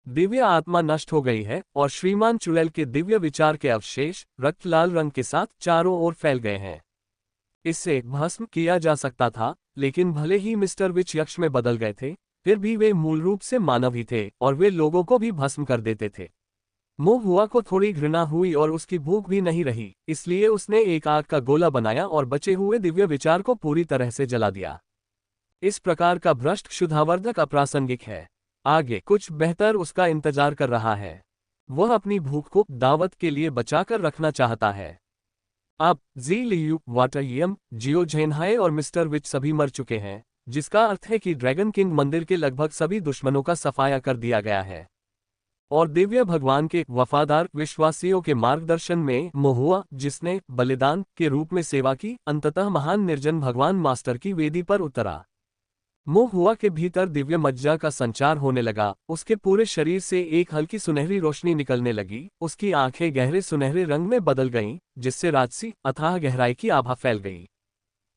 दिव्य आत्मा नष्ट हो गई है और श्रीमान चुड़ैल के दिव्य विचार के अवशेष रक्त लाल रंग के साथ चारों ओर फैल गए हैं। इससे भस्म किया जा सकता था, लेकिन भले ही मिस्टर विच यक्ष में बदल गए थे, फिर भी वे मूल रूप से मानव ही थे और वे लोगों को भी भस्म कर देते थे। महुआ को थोड़ी घृणा हुई और उसकी भूख भी नहीं रही, इसलिए उसने एक आग का गोला बनाया और बचे हुए दिव्य विचार को पूरी तरह से जला दिया। इस प्रकार का भ्रष्ट क्षुधावर्धक अप्रासंगिक है। आगे कुछ बेहतर उसका इंतजार कर रहा है। वह अपनी भूख को दावत के लिए बचाकर रखना चाहता है। अब जी लियू, वाटरयम, जियो झेनहाए और मिस्टर विच सभी मर चुके हैं, जिसका अर्थ है कि ड्रैगन किंग मंदिर के लगभग सभी दुश्मनों का सफाया कर दिया गया है। और दिव्य भगवान के वफादार विश्वासियों के मार्गदर्शन में महुआ, जिसने बलिदान के रूप में सेवा की, अंततः महान निर्जन भगवान मास्टर की वेदी पर उतरा। महुआ के भीतर दिव्य मज्जा का संचार होने लगा। उसके पूरे शरीर से एक हल्की सुनहरी रोशनी निकलने लगी। उसकी आंखें गहरे सुनहरे रंग में बदल गईं, जिससे राजसी अथाह गहराई की आभा फैल गई।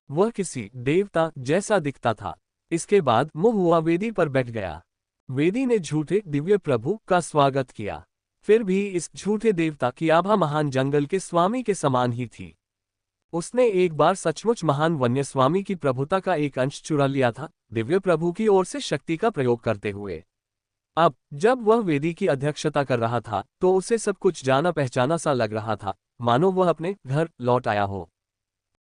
वह किसी देवता जैसा दिखता था। इसके बाद महुआ वेदी पर बैठ गया। वेदी ने झूठे दिव्य प्रभु का स्वागत किया। फिर भी इस झूठे देवता की आभा महान जंगल के स्वामी के समान ही थी। उसने एक बार सचमुच महान वन्य स्वामी की प्रभुता का एक अंश चुरा लिया था, दिव्य प्रभु की ओर से शक्ति का प्रयोग करते हुए। अब जब वह वेदी की अध्यक्षता कर रहा था, तो उसे सब कुछ जाना पहचाना सा लग रहा था, मानो वह अपने घर लौट आया हो।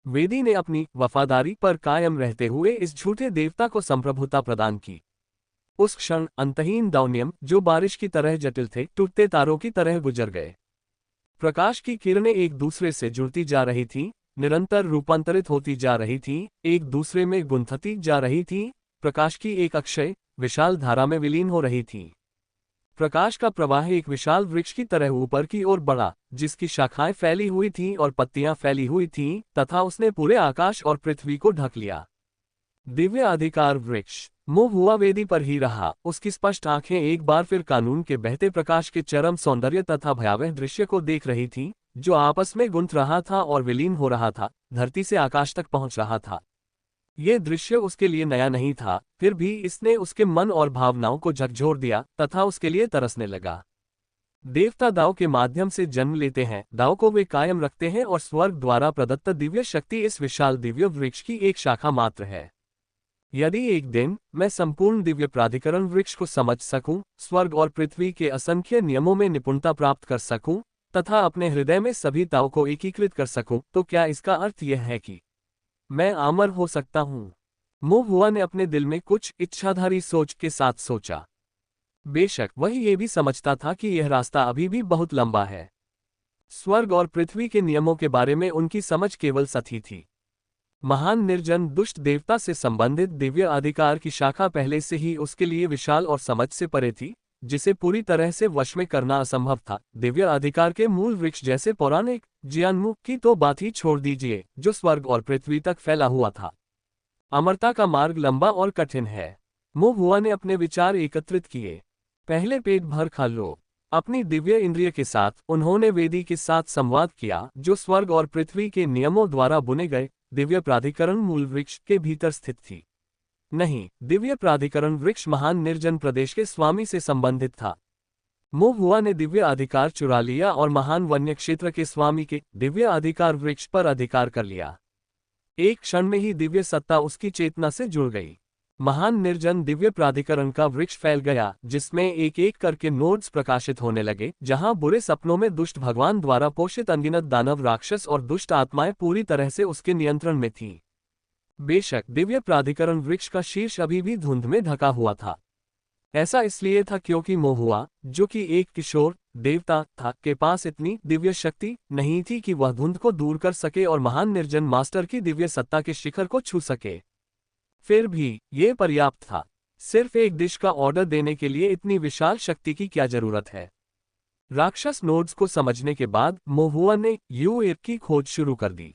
वेदी ने अपनी वफादारी पर कायम रहते हुए इस झूठे देवता को संप्रभुता प्रदान की। उस क्षण अंतहीन दाउनियम, जो बारिश की तरह जटिल थे, टूटते तारों की तरह गुजर गए। प्रकाश की किरणें एक दूसरे से जुड़ती जा रही थीं, निरंतर रूपांतरित होती जा रही थीं, एक दूसरे में गुंथती जा रही थीं, प्रकाश की एक अक्षय विशाल धारा में विलीन हो रही थीं। प्रकाश का प्रवाह एक विशाल वृक्ष की तरह ऊपर की ओर बढ़ा, जिसकी शाखाएं फैली हुई थीं और पत्तियां फैली हुई थीं, तथा उसने पूरे आकाश और पृथ्वी को ढक लिया। दिव्य अधिकार वृक्ष महुआ वेदी पर ही रहा। उसकी स्पष्ट आंखें एक बार फिर कानून के बहते प्रकाश के चरम सौंदर्य तथा भयावह दृश्य को देख रही थीं, जो आपस में गुंथ रहा था और विलीन हो रहा था, धरती से आकाश तक पहुंच रहा था। ये दृश्य उसके लिए नया नहीं था, फिर भी इसने उसके मन और भावनाओं को झकझोर दिया तथा उसके लिए तरसने लगा। देवता दाव के माध्यम से जन्म लेते हैं, दाव को वे कायम रखते हैं और स्वर्ग द्वारा प्रदत्त दिव्य शक्ति इस विशाल दिव्य वृक्ष की एक शाखा मात्र है। यदि एक दिन मैं संपूर्ण दिव्य प्राधिकरण वृक्ष को समझ सकूं, स्वर्ग और पृथ्वी के असंख्य नियमों में निपुणता प्राप्त कर सकूं, तथा अपने हृदय में सभी ताओं को एकीकृत कर सकूं, तो क्या इसका अर्थ यह है कि मैं अमर हो सकता हूं? महुआ ने अपने दिल में कुछ इच्छाधारी सोच के साथ सोचा। बेशक वह ये भी समझता था कि यह रास्ता अभी भी बहुत लंबा है। स्वर्ग और पृथ्वी के नियमों के बारे में उनकी समझ केवल सतही थी। महान निर्जन दुष्ट देवता से संबंधित दिव्य अधिकार की शाखा पहले से ही उसके लिए विशाल और समझ से परे थी, जिसे पूरी तरह से वश में करना असंभव था। दिव्य अधिकार के मूल वृक्ष जैसे पौराणिक जियान्मुख की तो बात ही छोड़ दीजिए, जो स्वर्ग और पृथ्वी तक फैला हुआ था। अमरता का मार्ग लंबा और कठिन है। महुआ ने अपने विचार एकत्रित किए। पहले पेट भर खा लो। अपनी दिव्य इंद्रिय के साथ उन्होंने वेदी के साथ संवाद किया, जो स्वर्ग और पृथ्वी के नियमों द्वारा बुने गए दिव्य प्राधिकरण मूल वृक्ष के भीतर स्थित थी। नहीं, दिव्य प्राधिकरण वृक्ष महान निर्जन प्रदेश के स्वामी से संबंधित था। महुआ ने दिव्य अधिकार चुरा लिया और महान वन्य क्षेत्र के स्वामी के दिव्य अधिकार वृक्ष पर अधिकार कर लिया। एक क्षण में ही दिव्य सत्ता उसकी चेतना से जुड़ गई। महान निर्जन दिव्य प्राधिकरण का वृक्ष फैल गया, जिसमें एक एक करके नोड्स प्रकाशित होने लगे, जहां बुरे सपनों में दुष्ट भगवान द्वारा पोषित अनगिनत दानव राक्षस और दुष्ट आत्माएं पूरी तरह से उसके नियंत्रण में थीं। बेशक दिव्य प्राधिकरण वृक्ष का शीर्ष अभी भी धुंध में ढका हुआ था। ऐसा इसलिए था क्योंकि मोहुआ, जो कि एक किशोर देवता था, के पास इतनी दिव्य शक्ति नहीं थी कि वह धुंध को दूर कर सके और महान निर्जन मास्टर की दिव्य सत्ता के शिखर को छू सके। फिर भी ये पर्याप्त था। सिर्फ एक डिश का ऑर्डर देने के लिए इतनी विशाल शक्ति की क्या जरूरत है? राक्षस नोड्स को समझने के बाद मोहुआ ने यूएर की खोज शुरू कर दी।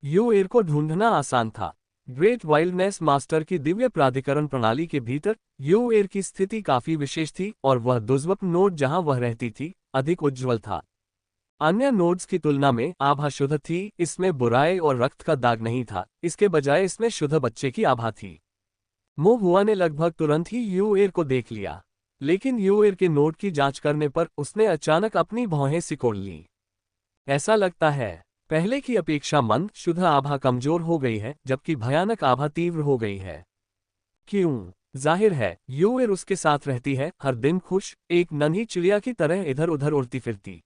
यूएर को ढूंढना आसान था। ग्रेट वाइल्डनेस मास्टर की दिव्य प्राधिकरण प्रणाली के भीतर यूएर की स्थिति काफी विशेष थी और वह दुर्लभ नोड जहां वह रहती थी अधिक उज्ज्वल था। अन्य नोड्स की तुलना में आभा शुद्ध थी, इसमें बुराई और रक्त का दाग नहीं था, इसके बजाय इसमें शुद्ध बच्चे की आभा थी। मोहुआ ने लगभग तुरंत ही यूएर को देख लिया, लेकिन यूएर के नोड की जांच करने पर उसने अचानक अपनी भौहें सिकोड़ लीं। ऐसा लगता है पहले की अपेक्षा मंद शुद्ध आभा कमजोर हो गई है, जबकि भयानक आभा तीव्र हो गई है। क्यों? जाहिर है यूएर उसके साथ रहती है, हर दिन खुश एक नन्ही चिड़िया की तरह इधर उधर उड़ती फिरती।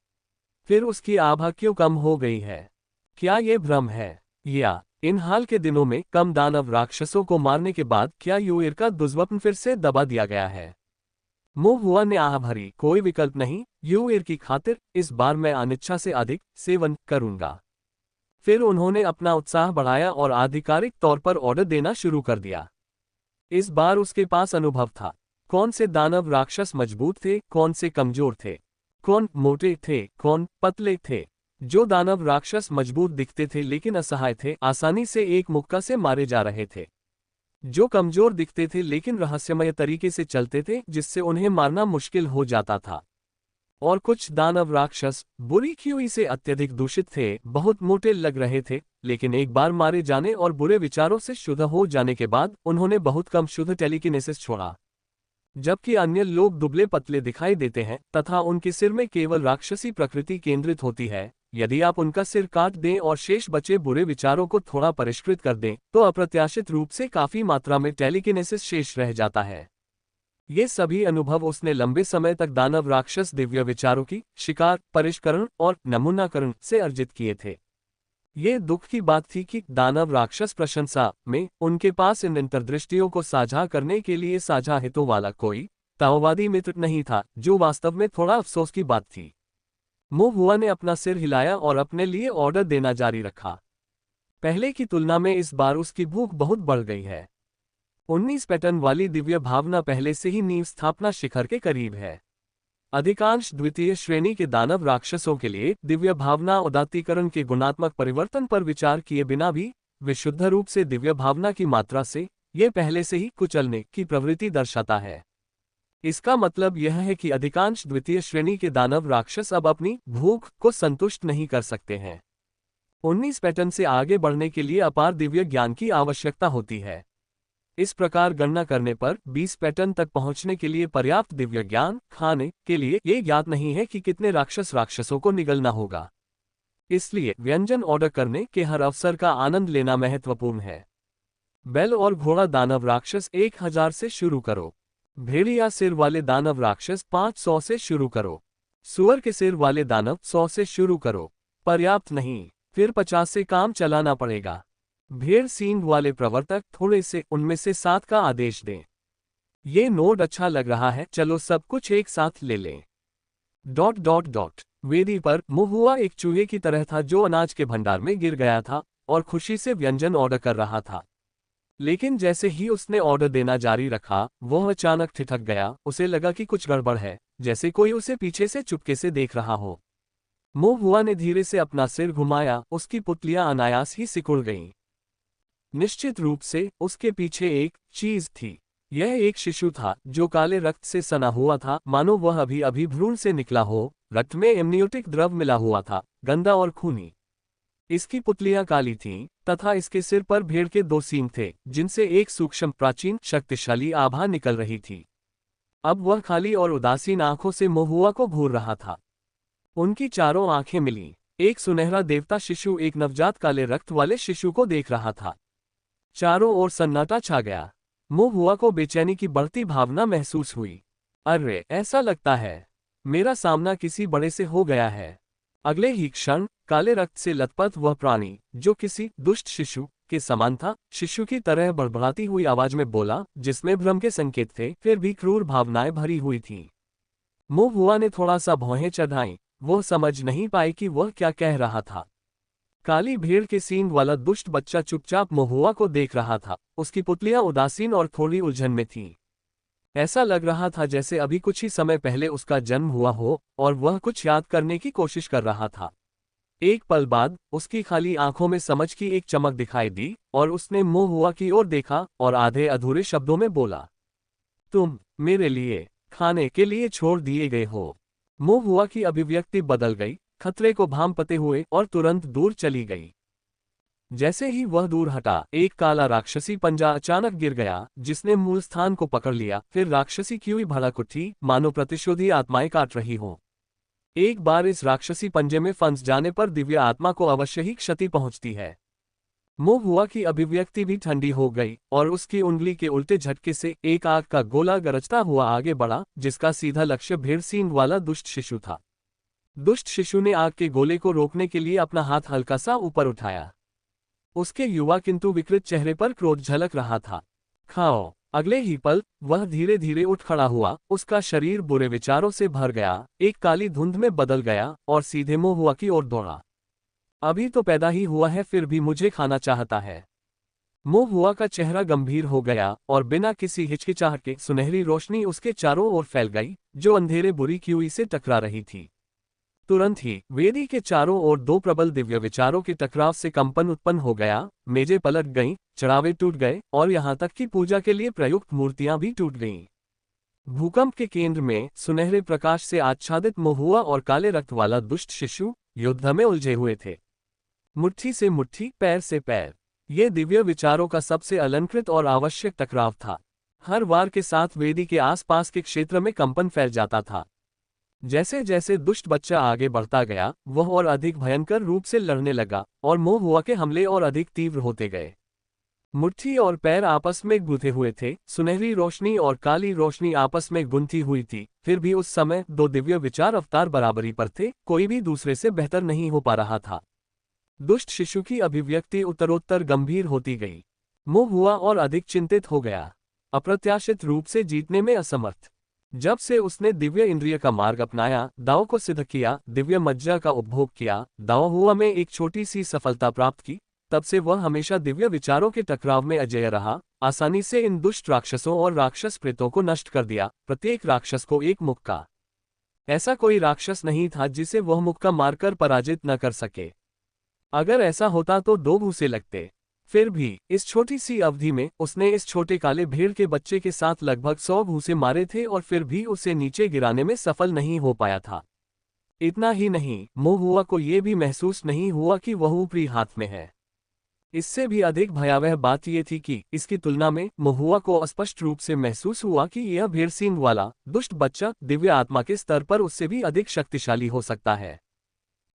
फिर उसकी आभा क्यों कम हो गई है? क्या ये भ्रम है, या इन हाल के दिनों में कम दानव राक्षसों को मारने के बाद क्या यूएर का दुर्स्वप्न फिर से दबा दिया गया है? मोहुआ ने आह भरी, कोई विकल्प नहीं, यूएर की खातिर इस बार मैं अनिच्छा से अधिक सेवन करूंगा। फिर उन्होंने अपना उत्साह बढ़ाया और आधिकारिक तौर पर ऑर्डर देना शुरू कर दिया। इस बार उसके पास अनुभव था। कौन से दानव राक्षस मजबूत थे, कौन से कमजोर थे, कौन मोटे थे, कौन पतले थे। जो दानव राक्षस मजबूत दिखते थे लेकिन असहाय थे, आसानी से एक मुक्का से मारे जा रहे थे। जो कमजोर दिखते थे लेकिन रहस्यमय तरीके से चलते थे, जिससे उन्हें मारना मुश्किल हो जाता था। और कुछ दानव राक्षस बुरी ख्यूई से अत्यधिक दूषित थे, बहुत मोटे लग रहे थे, लेकिन एक बार मारे जाने और बुरे विचारों से शुद्ध हो जाने के बाद उन्होंने बहुत कम शुद्ध टेलीकिनेसिस छोड़ा। जबकि अन्य लोग दुबले पतले दिखाई देते हैं तथा उनके सिर में केवल राक्षसी प्रकृति केंद्रित होती है। यदि आप उनका सिर काट दें और शेष बचे बुरे विचारों को थोड़ा परिष्कृत कर दें, तो अप्रत्याशित रूप से काफी मात्रा में टेलीकिनेसिस शेष रह जाता है। ये सभी अनुभव उसने लंबे समय तक दानव राक्षस दिव्य विचारों की शिकार, परिष्करण और नमूनाकरण से अर्जित किए थे। ये दुख की बात थी कि दानव राक्षस प्रशंसा में उनके पास इन अंतर्दृष्टियों को साझा करने के लिए साझा हितों वाला कोई ताओवादी मित्र नहीं था, जो वास्तव में थोड़ा अफसोस की बात थी। मोहुआ ने अपना सिर हिलाया और अपने लिए ऑर्डर देना जारी रखा। पहले की तुलना में इस बार उसकी भूख बहुत बढ़ गई है। 19 पैटर्न वाली दिव्य भावना पहले से ही नींव स्थापना शिखर के करीब है। अधिकांश द्वितीय श्रेणी के दानव राक्षसों के लिए दिव्य भावना उदात्तीकरण के गुणात्मक परिवर्तन पर विचार किए बिना भी विशुद्ध रूप से दिव्य भावना की मात्रा से यह पहले से ही कुचलने की प्रवृत्ति दर्शाता है। इसका मतलब यह है कि अधिकांश द्वितीय श्रेणी के दानव राक्षस अब अपनी भूख को संतुष्ट नहीं कर सकते हैं। 19 पैटर्न से आगे बढ़ने के लिए अपार दिव्य ज्ञान की आवश्यकता होती है। इस प्रकार गणना करने पर 20 पैटर्न तक पहुंचने के लिए पर्याप्त दिव्य ज्ञान खाने के लिए ये ज्ञात नहीं है कि कितने राक्षसों को निगलना होगा। इसलिए व्यंजन ऑर्डर करने के हर अवसर का आनंद लेना महत्वपूर्ण है। बैल और घोड़ा दानव राक्षस 1000 से शुरू करो। भेड़िया सिर वाले दानव राक्षस 500 से शुरू करो। सुअर के सिर वाले दानव 100 से शुरू करो। पर्याप्त नहीं, फिर 50 से काम चलाना पड़ेगा। भेड़ सींग वाले प्रवर्तक थोड़े से उनमें से 7 का आदेश दें। ये नोड अच्छा लग रहा है, चलो सब कुछ एक साथ ले लें। ... वेदी पर मोहुआ एक चूहे की तरह था जो अनाज के भंडार में गिर गया था और खुशी से व्यंजन ऑर्डर कर रहा था। लेकिन जैसे ही उसने ऑर्डर देना जारी रखा, वह अचानक ठिठक गया। उसे लगा कि कुछ गड़बड़ है, जैसे कोई उसे पीछे से चुपके से देख रहा हो। मोहुआ ने धीरे से अपना सिर घुमाया, उसकी पुतलियां अनायास ही सिकुड़ गईं। निश्चित रूप से उसके पीछे एक चीज थी। यह एक शिशु था जो काले रक्त से सना हुआ था, मानो वह अभी अभी भ्रूण से निकला हो। रक्त में एमनियोटिक द्रव मिला हुआ था, गंदा और खूनी। इसकी पुतलियां काली थीं तथा इसके सिर पर भेड़ के 2 सींग थे, जिनसे एक सूक्ष्म प्राचीन शक्तिशाली आभा निकल रही थी। अब वह खाली और उदासीन आंखों से मोहुआ को घूर रहा था। उनकी चारों आंखें मिलीं। एक सुनहरा देवता शिशु एक नवजात काले रक्त वाले शिशु को देख रहा था। चारों ओर सन्नाटा छा गया। मोह हुआ को बेचैनी की बढ़ती भावना महसूस हुई। अरे, ऐसा लगता है मेरा सामना किसी बड़े से हो गया है। अगले ही क्षण काले रक्त से लथपथ वह प्राणी, जो किसी दुष्ट शिशु के समान था, शिशु की तरह बड़बड़ाती हुई आवाज में बोला, जिसमें भ्रम के संकेत थे, फिर भी क्रूर भावनाएं भरी हुई थीं। मोह हुआ ने थोड़ा सा भौहें चढ़ाईं, वह समझ नहीं पाई कि वह क्या कह रहा था। काली भीड़ के सींग वाला दुष्ट बच्चा चुपचाप महुआ को देख रहा था। उसकी पुतलियां उदासीन और थोड़ी उलझन में थीं। ऐसा लग रहा था जैसे अभी कुछ ही समय पहले उसका जन्म हुआ हो और वह कुछ याद करने की कोशिश कर रहा था। एक पल बाद उसकी खाली आंखों में समझ की एक चमक दिखाई दी और उसने महुआ की ओर देखा और आधे अधूरे शब्दों में बोला, तुम मेरे लिए खाने के लिए छोड़ दिए गए हो। महुआ की अभिव्यक्ति बदल गई, खतरे को भांपते हुए, और तुरंत दूर चली गई। जैसे ही वह दूर हटा, एक काला राक्षसी पंजा अचानक गिर गया, जिसने मूल स्थान को पकड़ लिया। फिर राक्षसी की हुई भड़क उठी, मानो प्रतिशोधी आत्माएं काट रही हों। एक बार इस राक्षसी पंजे में फंस जाने पर दिव्य आत्मा को अवश्य ही क्षति पहुंचती है। मोह हुआ की अभिव्यक्ति भी ठंडी हो गई और उसकी उंगली के उल्टे झटके से एक आग का गोला गरजता हुआ आगे बढ़ा, जिसका सीधा लक्ष्य भेड़ सींग वाला दुष्ट शिशु था। दुष्ट शिशु ने आग के गोले को रोकने के लिए अपना हाथ हल्का सा ऊपर उठाया। उसके युवा किंतु विकृत चेहरे पर क्रोध झलक रहा था। खाओ। अगले ही पल वह धीरे धीरे उठ खड़ा हुआ, उसका शरीर बुरे विचारों से भर गया, एक काली धुंध में बदल गया और सीधे मोह हुआ की ओर दौड़ा। अभी तो पैदा ही हुआ है, फिर भी मुझे खाना चाहता है। मोह हुआ का चेहरा गंभीर हो गया और बिना किसी हिचकिचाहट के सुनहरी रोशनी उसके चारों ओर फैल गई, जो अंधेरे बुरी क्यूई से टकरा रही थी। तुरंत ही वेदी के चारों ओर दो प्रबल दिव्य विचारों के टकराव से कंपन उत्पन्न हो गया, मेजें पलट गईं, चढ़ावे टूट गए और यहाँ तक कि पूजा के लिए प्रयुक्त मूर्तियां भी टूट गईं। भूकंप के केंद्र में सुनहरे प्रकाश से आच्छादित महुआ और काले रक्त वाला दुष्ट शिशु युद्ध में उलझे हुए थे। मुट्ठी से मुट्ठी, पैर से पैर। ये दिव्य विचारों का सबसे अलंकृत और आवश्यक टकराव था। हर वार के साथ वेदी के आसपास के क्षेत्र में कंपन फैल जाता था। जैसे जैसे दुष्ट बच्चा आगे बढ़ता गया, वह और अधिक भयंकर रूप से लड़ने लगा और मोह हुआ के हमले और अधिक तीव्र होते गए। मुट्ठी और पैर आपस में गुंथे हुए थे, सुनहरी रोशनी और काली रोशनी आपस में गुंथी हुई थी। फिर भी उस समय दो दिव्य विचार अवतार बराबरी पर थे, कोई भी दूसरे से बेहतर नहीं हो पा रहा था। दुष्ट शिशु की अभिव्यक्ति उत्तरोत्तर गंभीर होती गई। मोह हुआ और अधिक चिंतित हो गया, अप्रत्याशित रूप से जीतने में असमर्थ। जब से उसने दिव्य इंद्रिय का मार्ग अपनाया, दाव को सिद्ध किया, दिव्य मज्जा का उपभोग किया, दाव हुआ में एक छोटी सी सफलता प्राप्त की, तब से वह हमेशा दिव्य विचारों के टकराव में अजेय रहा। आसानी से इन दुष्ट राक्षसों और राक्षस प्रेतों को नष्ट कर दिया, प्रत्येक राक्षस को एक मुक्का। ऐसा कोई राक्षस नहीं था जिसे वह मुक्का मारकर पराजित न कर सके। अगर ऐसा होता तो दो भूसे लगते। फिर भी इस छोटी सी अवधि में उसने इस छोटे काले भेड़ के बच्चे के साथ लगभग 100 भूसे मारे थे और फिर भी उसे नीचे गिराने में सफल नहीं हो पाया था। इतना ही नहीं, मोह हुआ को यह भी महसूस नहीं हुआ कि वह ऊपरी हाथ में है। इससे भी अधिक भयावह बात यह थी कि इसकी तुलना में महुआ को स्पष्ट रूप से महसूस हुआ कि यह भेड़ सींग वाला दुष्ट बच्चा दिव्य आत्मा के स्तर पर उससे भी अधिक शक्तिशाली हो सकता है।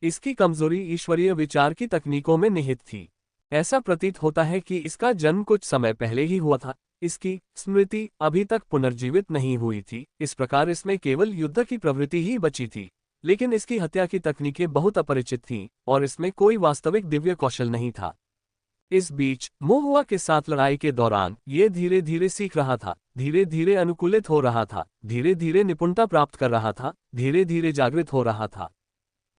इसकी कमजोरी ईश्वरीय विचार की तकनीकों में निहित थी। ऐसा प्रतीत होता है कि इसका जन्म कुछ समय पहले ही हुआ था। इसकी स्मृति अभी तक पुनर्जीवित नहीं हुई थी, इस प्रकार इसमें केवल युद्ध की प्रवृत्ति ही बची थी। लेकिन इसकी हत्या की तकनीकें बहुत अपरिचित थीं और इसमें कोई वास्तविक दिव्य कौशल नहीं था। इस बीच महुआ के साथ लड़ाई के दौरान ये धीरे धीरे सीख रहा था, धीरे धीरे अनुकूलित हो रहा था, धीरे धीरे निपुणता प्राप्त कर रहा था, धीरे धीरे जागृत हो रहा था।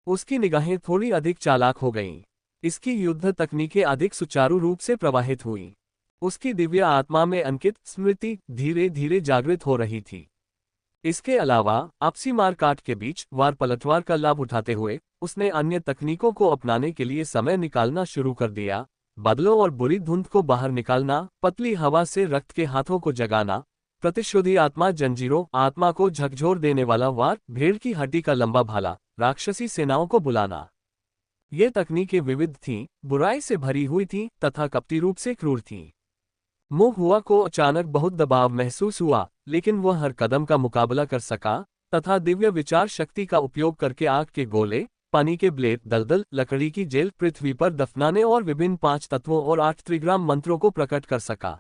उसकी निगाहें थोड़ी अधिक चालाक हो गईं। इसकी युद्ध तकनीकें अधिक सुचारू रूप से प्रवाहित हुईं। उसकी दिव्य आत्मा में अंकित स्मृति धीरे धीरे जागृत हो रही थी। इसके अलावा आपसी मारकाट के बीच वार पलटवार का लाभ उठाते हुए उसने अन्य तकनीकों को अपनाने के लिए समय निकालना शुरू कर दिया। बादलों और बुरी धुंध को बाहर निकालना, पतली हवा से रक्त के हाथों को जगाना, प्रतिशोधी आत्मा जंजीरों, आत्मा को झकझोर देने वाला वार, भेड़ की हड्डी का लंबा भाला, राक्षसी सेनाओं को बुलाना। ये तकनीकें विविध थीं, बुराई से भरी हुई थीं तथा कपटी रूप से क्रूर थीं। मोह हुआ को अचानक बहुत दबाव महसूस हुआ, लेकिन वह हर कदम का मुकाबला कर सका तथा दिव्य विचार शक्ति का उपयोग करके आग के गोले, पानी के ब्लेड, दलदल, लकड़ी की जेल पृथ्वी पर दफनाने और विभिन्न 5 तत्वों और 8 त्रिग्राम मंत्रों को प्रकट कर सका।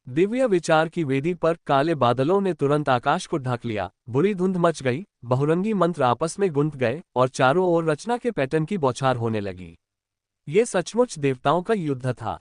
दिव्य विचार की वेदी पर काले बादलों ने तुरंत आकाश को ढक लिया, बुरी धुंध मच गई, बहुरंगी मंत्र आपस में गुंथ गए और चारों ओर रचना के पैटर्न की बौछार होने लगी। ये सचमुच देवताओं का युद्ध था।